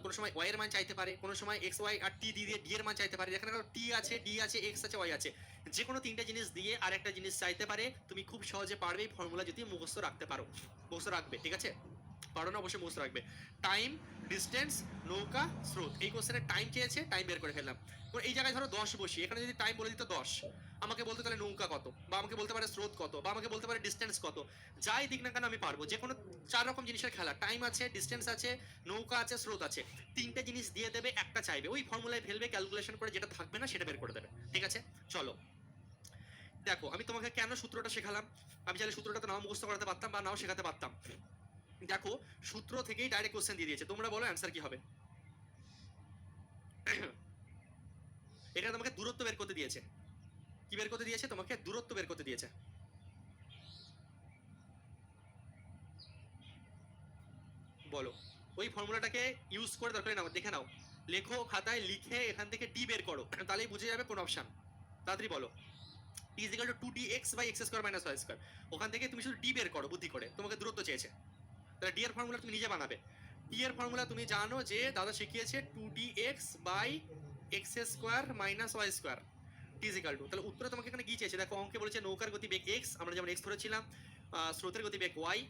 কোনো সময় ওয়াই এর মান চাইতে পারে, কোনো সময় এক্স ওয়াই আর টি দিয়ে ডি এর মান চাইতে পারে। যেখানে টি আছে, ডি আছে, এক্স আছে, ওয়াই আছে, যে কোনো তিনটা জিনিস দিয়ে আর একটা জিনিস চাইতে পারে। তুমি খুব সহজে পারবে এই ফর্মুলা যদি মুখস্থ রাখতে পারো। মুখস্থ রাখবে, ঠিক আছে? পারো না অবশ্যই মুখস্থ রাখবে। টাইম, ডিস্টেন্স, নৌকা, স্রোত। এই কোশ্চেনে টাইম চেয়েছে, টাইম বের করে ফেললাম। এই জায়গায় ধরো 10 বসি, এখানে যদি টাইম বলে দিত 10, আমাকে বলতে তাহলে নৌকা কত, বা আমাকে বলতে পারে স্রোত কত, বা আমাকে বলতে পারে ডিস্টেন্স কত। যাই দিক না কেন আমি পারবো। যে কোনো 4 রকম জিনিসের খেলা, টাইম আছে, ডিস্টেন্স আছে, নৌকা আছে, স্রোত আছে, তিনটে জিনিস দিয়ে দেবে, একটা চাইবে, ওই ফর্মুলায় ফেলবে, ক্যালকুলেশন করে যেটা থাকবে না সেটা বের করে দেবে। ঠিক আছে, চলো দেখো, আমি তোমাকে কেন সূত্রটা শেখালাম। আমি চাইলে সূত্রটা তো নাও মুখস্থ করাতে পারতাম বা নাও শেখাতে পারতাম। দেখো, সূত্র থেকেই ডাইরেক্ট কোশ্চেন দিয়ে দিয়েছে, তোমরা বলো অ্যান্সার কি হবে। এখানে তোমাকে দূরত্ব বের করতে দিয়েছে। কি বের করতে দিয়েছে? তোমাকে দূরত্ব বের করতে দিয়েছে। বলো, ওই ফর্মুলাটাকে ইউজ করে দরকার নাও, দেখে নাও, লেখো খাতায়, লিখে এখান থেকে ডি বের করো, তাহলেই বুঝে যাবে কোন অপশন। তাড়াতাড়ি বলো। T is equal to 2dx by x square minus Y square. ওখান থেকে তুমি শুধু ডি বের করো বুদ্ধি করে, তোমাকে দূরত্ব চেয়েছে, তাহলে ডি এর ফর্মুলা তুমি নিজে বানাবে। টি এর ফর্মুলা তুমি জানো যে দাদা শিখিয়েছে 2dx by x square minus Y square t is equal to, তাহলে উত্তরে তোমাকে এখানে কি চেয়েছে দেখো, অঙ্কে বলেছে নৌকার গতিবেগ এক্স, আমরা যেমন এক্স ধরেছিলাম, স্রোতের গতিবেগ ওয়াই,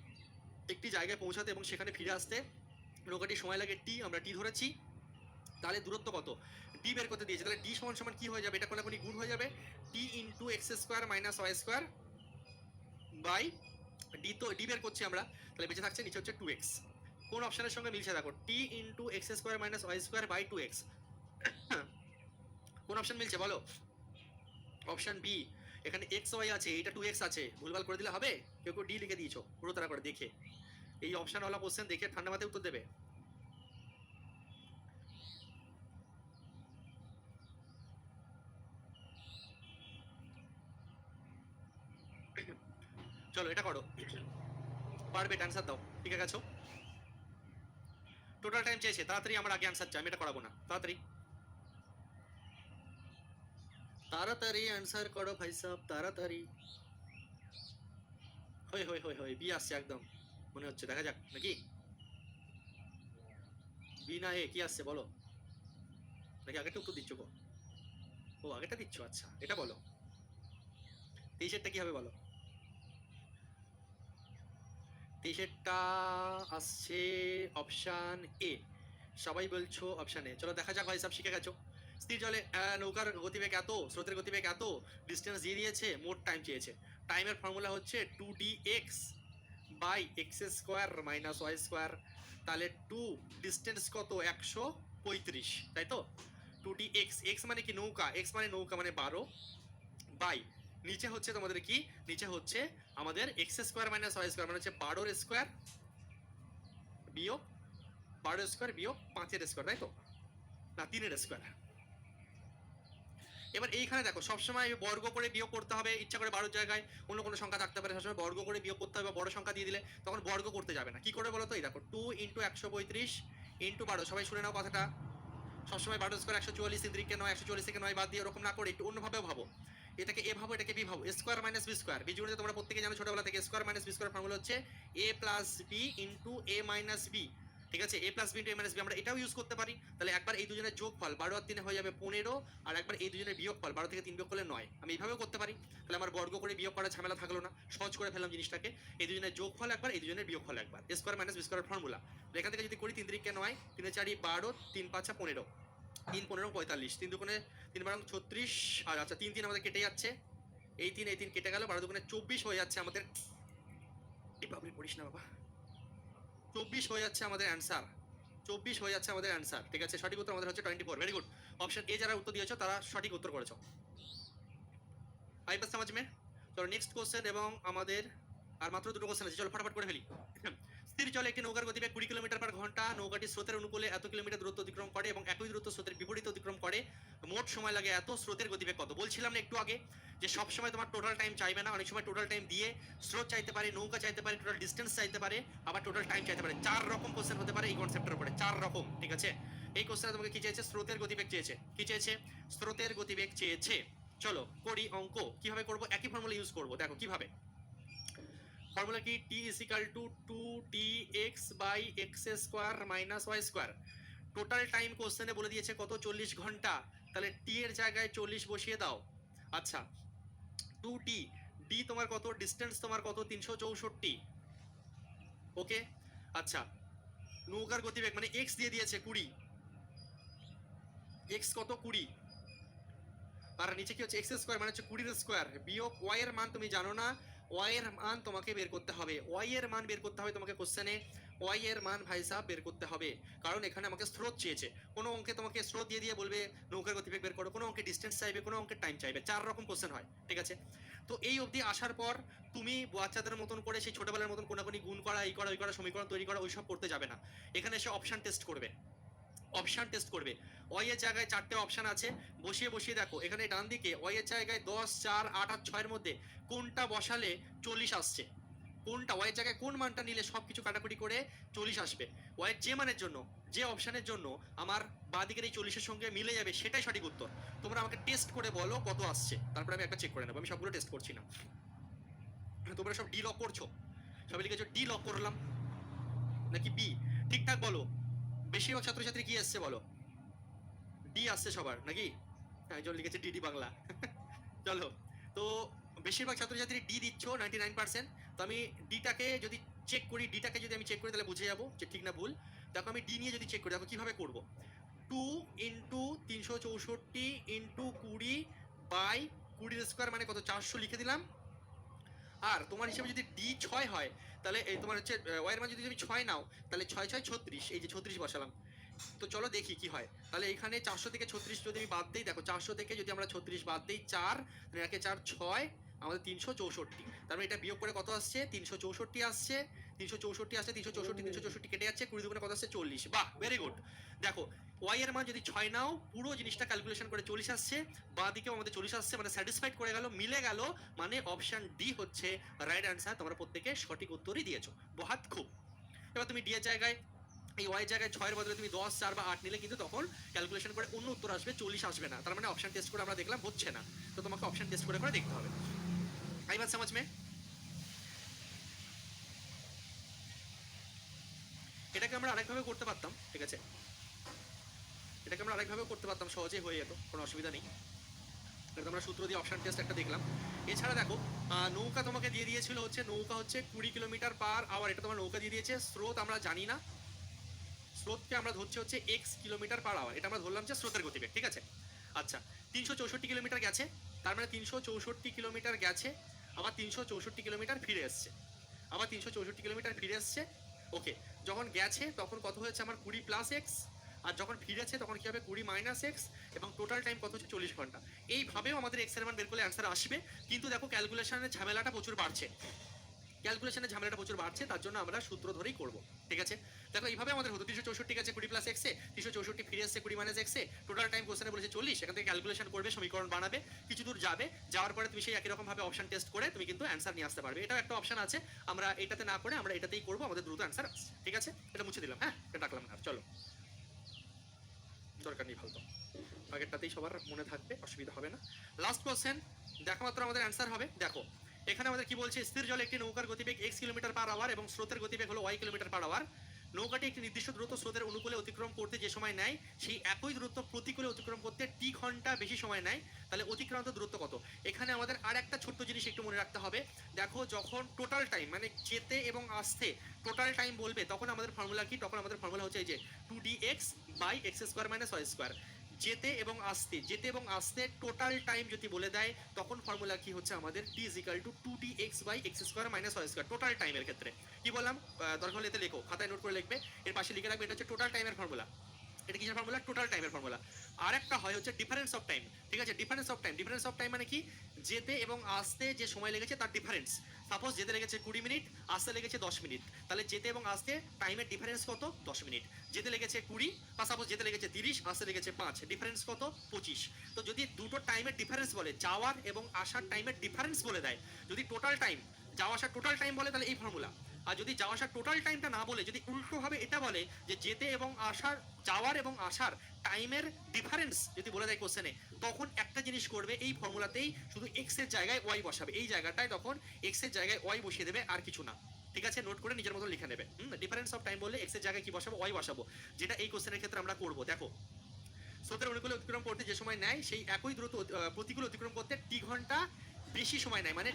একটি জায়গায় পৌঁছাতে এবং সেখানে ফিরে আসতে নৌকাটি সময় লাগে টি, আমরা টি ধরেছি, তাহলে দূরত্ব কত? ডি বের করতে দিয়েছে, তাহলে ডি সমান সমান কি হয়ে যাবে, এটা কোনাকুনি গুণ হয়ে যাবে, T into X square minus Y square by D, তো ডি বের করছি আমরা, তাহলে বেঁচে থাকছে নিচে হচ্ছে 2x। কোন অপশনের সঙ্গে মিলছে দেখো, T into X square minus Y square by 2x, কোন অপশন মিলছে বলো? Option B. এখানে এক্স ওয়াই আছে, এটা 2x আছে, ভুলভাল করে দিলে হবে? কেউ কেউ ডি লিখে দিয়েছো, পুরো তারা করে দেখে, এই অপশনওয়ালা কোশ্চেন দেখে ঠান্ডা মাথায় উত্তর দেবে। চলো এটা করো, পারবে, অ্যান্সার দাও, ঠিক আছে গেছো? টোটাল টাইম চেয়েছে, তাড়াতাড়ি আমার আগে অ্যান্সার চাই, আমি এটা করাবো না, তাড়াতাড়ি তাড়াতাড়ি অ্যান্সার করো ভাই সাহেব, তাড়াতাড়ি। হই হই হই হই, বি আসছে একদম মনে হচ্ছে, দেখা যাক নাকি। বি না এ, কি আসছে বলো? নাকি আগেরটা উত্তর দিচ্ছ গো? ও আগেরটা দিচ্ছ, আচ্ছা এটা বলো, 23-এরটা কি হবে বলো? 23-এরটা আসছে অপশান এ, সবাই বলছো অপশান এ, চলো দেখা যাক ভাই সাহেব, শিখে গেছো। স্থির জলে নৌকার গতিবেগ এত, স্রোতের গতিবেগ এত, ডিস্টেন্স দিয়ে দিয়েছে, মোট টাইম চেয়েছে। টাইমের ফর্মুলা হচ্ছে 2dx by x square minus Y square, তাহলে 2 ডিস্টেন্স কত 135, তাই তো? 2dx, এক্স মানে কি নৌকা, এক্স মানে নৌকা মানে 12, বাই নিচে হচ্ছে তোমাদের কি, নিচে হচ্ছে আমাদের x square minus Y square মানে হচ্ছে 12 স্কোয়ার বিয়োগ 12 স্কোয়ার বিয়োগ 5 স্কোয়ার, তাই তো? না 3 স্কোয়ার। এবার এইখানে দেখো সবসময় বর্গ করে বিয়োগ করতে হবে, ইচ্ছা করে 12 জায়গায় অন্য কোনো সংখ্যা থাকতে পারে, সবসময় বর্গ করে বিয়োগ করতে হবে, বড় সংখ্যা দিয়ে দিলে তখন বর্গ করতে যাবে না। কি করে বলো তো, এই দেখো 2 ইন্টু 135 ইন্টু 12, সবাই শুনে নাও কথাটা, সবসময় 12 স্কোয়ার 144, ইন্দ্রিককে 9, 144 থেকে 9 বাদ দিয়ে ওরকম না করে একটু অন্যভাবেও ভাবো, এটাকে এ ভাবো, এটাকে বি ভাবো, স্কোয়ার মাইনাস বি স্কোয়ার, বীজগণিতে তোমরা প্রত্যেকে জানো ছোটবেলা থেকে, square minus B square formula হচ্ছে A plus B into A minus B, ঠিক আছে? A plus B into A minus B আমরা এটাও ইউজ করতে পারি, তাহলে একবার এই দুজনের যোগফল 12 আর 3 হয়ে যাবে 15, আর একবার এই দুজনের বিয়োগফল 12 থেকে 3 বিয়োগ করলে 9, আমি এইভাবেও করতে পারি, তাহলে আমার বর্গ করে বিয়োগ করার ঝামেলা থাকলো না, সহজ করে ফেললাম জিনিসটাকে। এই দুজনের যোগফল একবার, এই দুজনের বিয়োগফল একবার, square minus B square formula. এখান থেকে যদি করি 3 3 কে 9, 3 4 12, 3 5 15, 3 15 45, 3 দুগুণে 3 12 36, আর আচ্ছা 3 3 আমাদের কেটে যাচ্ছে, এই 3 কেটে গেল, 12 দুগুণে 24 হয়ে যাচ্ছে আমাদের, এই বাবরি পড়িস না বাবা, 24 হয়ে যাচ্ছে আমাদের অ্যান্সার, 24 হয়ে যাচ্ছে আমাদের অ্যান্সার, ঠিক আছে? সঠিক উত্তর আমাদের হচ্ছে 24, ভেরি গুড। অপশন এ যারা উত্তর দিয়েছো তারা সঠিক উত্তর করেছো। আই বাস সমাজ মে। চলো নেক্সট কোশ্চেন, এবং আমাদের আর মাত্র দুটো কোশ্চেন আছে, চলো ফটাফট করে ফেলি। স্থির জলে একটি নৌকার গতিবেগ 20 কিলোমিটার পার ঘন্টা, নৌকাটি স্রোতের অনুকূলে এত কিলোমিটার দূরত্ব অতিক্রম করে এবং একই দূরত্ব স্রোতের বিপরীত অতিক্রম করে, মোট সময় লাগে এত, স্রোতের গতিবেগ কত? বলছিলাম না একটু আগে যে সব সময় তোমার টোটাল টাইম চাইবে না, অনেক সময় টোটাল টাইম দিয়ে স্রোত চাইতে পারে, নৌকা চাইতে পারে, টোটাল ডিস্টেন্স চাইতে পারে, আবার টোটাল টাইম চাইতে পারে, 4 রকম কোশ্চেন হতে পারে এই কনসেপ্টের উপরে, 4 রকম, ঠিক আছে? এই কোশ্চেনে তোমাকে কি চেয়েছে? স্রোতের গতিবেগ চেয়েছে, কি চেয়েছে? স্রোতের গতিবেগ চেয়েছে। চলো করি অঙ্ক, কিভাবে করব? একই ফর্মুলা ইউজ করব, দেখো কিভাবে। ফর্মুলা কি? T is equal to 2dx by x square minus Y square. Total time কোশ্চেনে বলে দিয়েছে কত? 40 ঘন্টা, তাহলে টি এর জায়গায় 40 বসিয়ে দাও। আচ্ছা 2t, ডি তোমার কত, ডিস্টেন্স তোমার কত? 364, ওকে। আচ্ছা নৌকার গতিবেগ মানে এক্স দিয়ে দিয়েছে 20, এক্স কত? 20, আর নিচে কি হচ্ছে? এক্স স্কোয়ার মানে হচ্ছে 20 স্কোয়ার বিয়োগ ওয়াই এর মান তুমি জানো না, ওয়াই এর মান তোমাকে বের করতে হবে, ওয়াই এর মান বের করতে হবে তোমাকে কোশ্চেনে, ওয়াই এর মান ভাই সাহেব বের করতে হবে, কারণ এখানে আমাকে স্রোত চেয়েছে। কোনো অঙ্কে তোমাকে স্রোত দিয়ে দিয়ে বলবে নৌকার গতিবেগ বের করো, কোনো অঙ্কে ডিস্টেন্স চাইবে, কোনো অঙ্কে টাইম চাইবে, 4 রকম কোশ্চেন হয়, ঠিক আছে? তো এই অবধি আসার পর তুমি বাচ্চাদের মতন করে সেই ছোটবেলার মতন কোনাকুনি গুণ করা, এই করা, ওই করা, সমীকরণ তৈরি করা, ওইসব করতে যাবে না, এখানে এসে অপশন টেস্ট করবে। অপশন টেস্ট করবে। ওয়াই এর জায়গায় 4টে অপশন আছে, বসিয়ে বসিয়ে দেখো এখানে ডান দিকে ওয়াই এর জায়গায় 10, 4, 8 আর 6 এর মধ্যে কোনটা বসালে 40 আসছে, কোনটা ওয়াই এর জায়গায় কোন মানটা নিলে সবকিছু কাটাকুটি করে 40 আসবে। ওয়াই এর যে মানের জন্য, যে অপশনের জন্য আমার বাঁদিকের এই 40 এর সঙ্গে মিলে যাবে সেটাই সঠিক উত্তর। তোমরা আমাকে টেস্ট করে বলো কত আসছে, তারপর আমি একবার চেক করে নেবো। আমি সবগুলো টেস্ট করছি না, তোমরা সব ডি লক করছো, সবাই লিখেছো ডি লক করলাম নাকি বি? ঠিকঠাক বলো, বেশিরভাগ ছাত্রছাত্রী কি আসছে বলো? ডি আসছে সবার নাকি? হ্যাঁ, একজন লিখেছে ডিডি বাংলা। চলো, তো বেশিরভাগ ছাত্রছাত্রী ডি দিচ্ছ 99%। তো আমি ডিটাকে যদি চেক করি, ডিটাকে যদি আমি চেক করি তাহলে বুঝে যাবো যে ঠিক না ভুল। দেখো আমি ডি নিয়ে যদি চেক করি, দেখো কিভাবে করবো। 2 ইন্টু 364 ইন্টু 20 বাই 20 স্কোয়ার মানে কত, 400 লিখে দিলাম। আর তোমার হিসেবে যদি ডি 6 হয়, তাহলে এই তোমার হচ্ছে ওয়াইয়ের মান যদি তুমি 6 নাও, তাহলে 6 6 36, এই যে 36 বসালাম। তো চলো দেখি কি হয়। তাহলে এখানে 400 থেকে 36 যদি আমি বাদ দিই, দেখো 400 থেকে যদি আমরা 36 বাদ দিই 4, তাহলে একে 4 6, আমাদের 364। তারপরে এটা বিয়োগ করে কত আসছে, 364 আসছে, 364 আসছে, 364 কেটে যাচ্ছে, 20 দুগুণে কত আসছে 40। বাহ, ভেরি গুড। দেখো ওয়াই এর মান যদি 6 নাও, পুরো জিনিসটা ক্যালকুলেশন করে 40 আসছে, বাঁ দিকেও আমাদের 40 আসছে, মানে স্যাটিসফাইড করে গেল, মিলে গেল, মানে অপশন ডি হচ্ছে রাইট অ্যান্সার। তোমরা প্রত্যেকে সঠিক উত্তরই দিয়েছো, বহুত খুব। এবার তুমি ডি এর জায়গায়, এই ওয়াই জায়গায় 6 এর বদলে তুমি 10, 4 বা 8 নিলে কিন্তু তখন ক্যালকুলেশন করে অন্য উত্তর আসবে, 40 আসবে না। তার মানে অপশন টেস্ট করে আমরা দেখলাম হচ্ছে না, তো তোমাকে অপশন টেস্ট করে করে দেখতে হবে। आई बात समझ में? এটাকে আমরা আরেকভাবে করতে পারতাম, ঠিক আছে, এটাকে আমরা আরেকভাবে করতে পারতাম, সহজেই হয়ে যেত, কোনো অসুবিধা নেই। এটা আমরা সূত্র দিয়ে অপশন টেস্ট একটা দেখলাম। এছাড়া দেখো নৌকা তোমাকে দিয়ে দিয়েছিল হচ্ছে, নৌকা হচ্ছে 20 কিলোমিটার পার আওয়ার, এটা তোমার নৌকা দিয়ে দিয়েছে। স্রোত আমরা জানি না, স্রোতকে আমরা ধরছি হচ্ছে এক্স কিলোমিটার পার আওয়ার, এটা আমরা ধরলাম যে স্রোতের গতিবেগ, ঠিক আছে। আচ্ছা, 364 কিলোমিটার গেছে, তার মানে 364 কিলোমিটার গেছে, আবার 364 কিলোমিটার ফিরে এসছে, আবার 364 কিলোমিটার ফিরে এসছে। ওকে, যখন গেছে তখন কত হয়েছে আমার 20 প্লাস এক্স, আর যখন ফিরেছে তখন কি হবে 20 মাইনাস এক্স, এবং টোটাল টাইম কত হচ্ছে 40 ঘন্টা। এইভাবেও আমাদের এক্স এর মান বের করলে অ্যান্সার আসবে, কিন্তু দেখো ক্যালকুলেশনের ঝামেলাটা প্রচুর বাড়ছে, ক্যালকুলেশনের ঝামেলাটা প্রচুর বাড়ছে, তার জন্য আমরা সূত্র ধরেই করবো, ঠিক আছে। দেখো এইভাবে আমাদের হতো 364 গেছে 20 প্লাস এক্সে, 364 ফিরে এসছে 20 মাইনাস এক্সে, টোটাল টাইম কোশ্চেনে বলেছে 40, এখান থেকে ক্যালকুলেশন করবে, সমীকরণ বানাবে, কিছু দূর যাবে, যাওয়ার পরে তুমি সেই একই রকম ভাবে অপশন টেস্ট করে তুমি কিন্তু অ্যান্সার নিয়ে আসতে পারবে। এটাও একটা অপশন আছে, আমরা এটাতে না করে আমরা এটাতেই করবো, আমাদের দ্রুত অ্যান্সার আসছে, ঠিক আছে। এটা মুছে দিলাম, হ্যাঁ, এটা ডাকলাম না, চলো, দরকার নেই ফালতু, আগেরটাতেই সবার মনে থাকবে, অসুবিধা হবে না। লাস্ট কোশ্চেন দেখা মাত্র আমাদের অ্যান্সার হবে। দেখো এখানে আমাদের কি বলছে, স্থির জলে একটি নৌকার গতিবেগ x কিলোমিটার পার আওয়ার এবং স্রোতের গতিবেগ হলো y কিলোমিটার পার আওয়ার। নৌকাটি একটি নির্দিষ্ট দূরত্ব স্রোতের অনুকূলে অতিক্রম করতে যে সময় নেয়, সেই একই দূরত্ব প্রতিকূলে অতিক্রম করতে t ঘন্টা বেশি সময় নেয়, তাহলে অতিক্রান্ত দূরত্ব কত? এখানে আমাদের আর একটা ছোট্ট জিনিস একটু মনে রাখতে হবে। দেখো যখন টোটাল টাইম মানে যেতে এবং আসতে টোটাল টাইম বলবে, তখন আমাদের ফর্মুলা কি? তখন আমাদের ফর্মুলা হচ্ছে এই যে 2dx by x square minus Y square. যেতে এবং আসতে টোটাল টাইম যদি বলে দেয়, তখন ফর্মুলা কি হচ্ছে আমাদের t is equal to 2dx by x square minus y square. Total টাইমের ক্ষেত্রে কি বললাম, দরকার হলে এতে লেখো, খাতায় নোট করে লিখবে, এর পাশে লিখে রাখবে এটা হচ্ছে টোটাল টাইমের ফর্মুলা। এটা কিসের ফর্মুলা? টোটাল টাইমের ফর্মুলা। আর একটা হয় হচ্ছে ডিফারেন্স অফ টাইম, ঠিক আছে। Difference of time, difference of time মানে কি? যেতে এবং আসতে যে সময় লেগেছে তার ডিফারেন্স। সাপোজ যেতে লেগেছে 20 মিনিট, আসতে লেগেছে 10 মিনিট, তাহলে যেতে এবং আসতে টাইমের ডিফারেন্স কত? 10 মিনিট। যেতে লেগেছে 20, বা সাপোজ যেতে লেগেছে 30, আসতে লেগেছে 5, ডিফারেন্স কত? 25। তো যদি দুটো টাইমের ডিফারেন্স বলে, যাওয়ার এবং আসার টাইমের ডিফারেন্স বলে দেয়, যদি টোটাল টাইম, যাওয়া আসার টোটাল টাইম বলে, তাহলে এই ফর্মুলা। আর যদি যাওয়া আসার টোটাল টাইমটা না বলে, যদি উল্টোভাবে এটা বলে যে যেতে এবং আসার, যাওয়ার এবং আসার টাইমের ডিফারেন্স যদি বলে দেয় কোশ্চেনে, তখন একটা জিনিস করবে, এই ফর্মুলাতেই শুধু এক্স এর জায়গায় ওয়াই বসাবে, এই জায়গাটায় তখন এক্স এর জায়গায় ওয়াই বসিয়ে দেবে, আর কিছু না, ঠিক আছে। নোট করে নিজের মতো লিখে নেবে। ডিফারেন্স অফ টাইম বললে এক্স এর জায়গায় কি বসাবো? ওয়াই বসাবো, যেটা এই কোশ্চেনের ক্ষেত্রে আমরা করবো। দেখো স্রোতের অনুকূলে অতিক্রম করতে যে সময় নেয়, সেই একই দ্রুত প্রতিকূল অতিক্রম করতে টি ঘন্টা বেশি সময় নেয়, মানে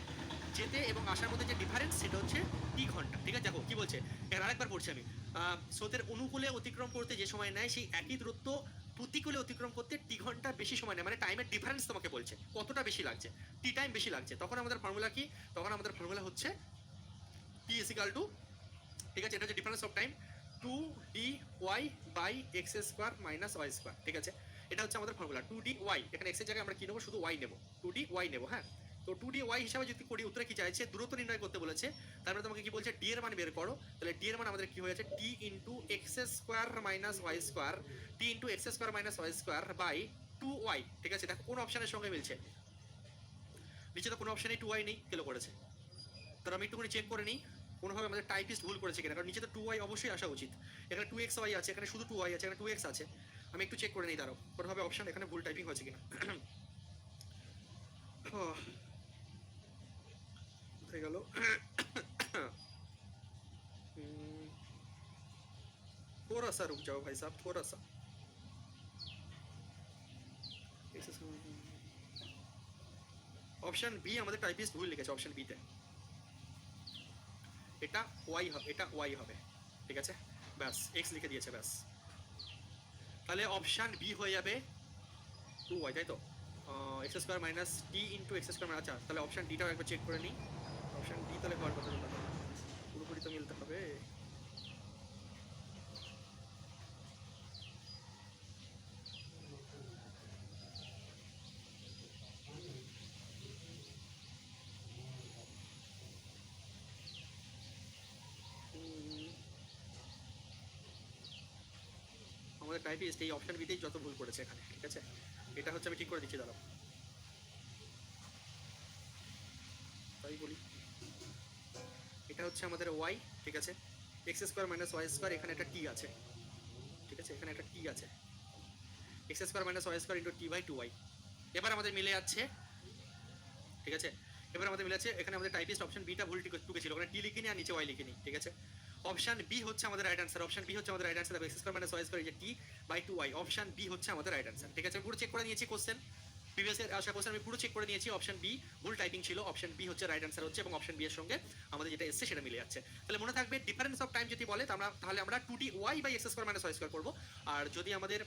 যেতে এবং আসার মধ্যে যে ডিফারেন্স সেটা হচ্ছে টি ঘন্টা, ঠিক আছে। দেখো কি বলছে, এর আরেকবার পড়ছি আমি। স্রোতের অনুকূলে অতিক্রম করতে যে সময় নেয়, সেই একই দূরত্ব প্রতিকূলে অতিক্রম করতে টি ঘন্টা বেশি সময় নেয়, মানে টাইমের ডিফারেন্স তোমাকে বলছে কতটা বেশি লাগছে, টি টাইম বেশি লাগছে। তখন আমাদের ফর্মুলা কি? তখন আমাদের ফর্মুলা হচ্ছে টি ইজ ইকুয়াল টু, ঠিক আছে, এটা হচ্ছে difference of time, 2dy by x square minus Y square, ঠিক আছে। এটা হচ্ছে আমাদের ফর্মুলা 2dy। এখানে এক্স এর জায়গায় আমরা কি নেবো? শুধু ওয়াই নেবো, 2dy নেবো, হ্যাঁ। তো 2dy হিসাবে যদি করি, উত্তরে কি চাইছে? দূরত্ব নির্ণয় করতে বলেছে। তারপরে তোমাকে কি বলছে ডি এর মান বের করো, তাহলে ডি এর মান আমাদের কি হয়েছে T into X square minus Y square, T into X square minus Y square by 2y। ঠিক আছে, দেখো কোন অপশনের সঙ্গে মিলছে, নিচে তো কোনো অপশনে 2y নেই, কেলো করেছে। তাহলে আমি একটুখানি চেক করে নিই কোনোভাবে আমাদের টাইপিস্ট ভুল করেছে কিনা, কারণ নিচে তো 2y অবশ্যই আসা উচিত, এখানে 2xy আছে, এখানে শুধু 2y আছে, এখানে 2x আছে। আমি একটু চেক করে নিই তারও কোনোভাবে অপশন এখানে ভুল টাইপিং হয়েছে কিনা। হয়ে গেল। थोड़ा सा रुक जाओ भाई साहब, थोड़ा सा। অপশন বি আমাদের টাইপিস্ট ভুল লিখেছে, অপশন বিতে এটা ওয়াই হবে, এটা ওয়াই হবে। ঠিক আছে, ব্যাস এক্স লিখে দিয়েছে ব্যাস। তাহলে অপশন বি হয়ে যাবে 2y, তাই তো? এক্স স্কোয়ার মাইনাস টি ইন্টু এক্স স্কোয়ার মাইনাস, আচ্ছা তাহলে অপশন ডিটাও একবার চেক করে নিই। অপশন ডি তাহলে হওয়ার কথা না, পুরোপুরি তো মিলতে হবে। আমাদের টাইপিস্ট এই অপশন বিতেই যত ভুল করেছে এখানে। ঠিক আছে, এটা হচ্ছে আমি ঠিক করে দিচ্ছি, দাঁড়াও তাই বলি। এটা হচ্ছে আমাদের ওয়াই, ঠিক আছে, x square minus Y square, এখানে একটা টি আছে। ঠিক আছে, এখানে একটা টি আছে, x square minus Y square into t by 2y। এবার আমাদের মিলে যাচ্ছে। ঠিক আছে, এবার আমাদের মিলে যাচ্ছে, এখানে আমাদের টাইপিস্ট অপশন বিটা ভুল টুকে ছিল, ওখানে টি লিখিনি আর নিচে ওয়াই লিখিনি। ঠিক আছে, অপশন বি হচ্ছে আমাদের রাইট আনসার, অপশন বি হচ্ছে আমাদের right answer. X square minus Y square যে টি বাই 2y, অপশন বি হচ্ছে আমাদের রাইট আনসার। ঠিক আছে, পুরো চেক করে নিয়েছি কোশ্চেন, প্রিভিয়াস এর আসা কোশ্চেন আমি পুরো চেক করে নিয়েছি। অপশন বি ভুল টাইপিং ছিল, অপশন বি হচ্ছে রাইট আনসার হচ্ছে, এবং অপশন বি এর সঙ্গে আমাদের যেটা এসছে সেটা মিলে যাচ্ছে। তাহলে মনে থাকবে ডিফারেন্স অফ টাইম যদি বলে তাহলে আমরা 2d y by x square minus Y square করবো, আর যদি আমাদের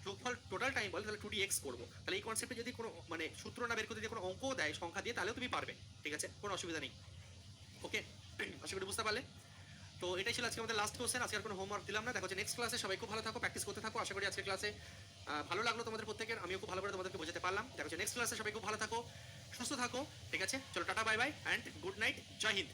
যোগফল টোটাল টাইম বলে তাহলে 2d x করবো। তাহলে এই কনসেপ্টে যদি কোনো মানে সূত্র না বের করতে দিয়ে কোনো অঙ্ক দেয় সংখ্যা দিয়ে, তাহলেও তুমি পারবে। ঠিক আছে, কোনো অসুবিধা নেই। ওকে, আশা করি বুঝতে পারলে। তো এটাই ছিল আজকে আমাদের লাস্ট কোশ্চেন, আজকে আর কোনো হোমওয়ার্ক দিলাম না। দেখো হচ্ছে নেক্সট ক্লাসে, সবাই খুব ভালো থাকো, প্র্যাকটিস করতে থাকো। আশা করি আজকের ক্লাসে ভালো লাগলো তোমাদের প্রত্যেকের, আমিও খুব ভালো করে তোমাদেরকে বোঝাতে পারলাম। দেখো হচ্ছে নেক্সট ক্লাসে, সবাই খুব ভালো থাকো, সুস্থ থাকো। ঠিক আছে, চলো ta-ta bye bye and good night, জয় হিন্দ।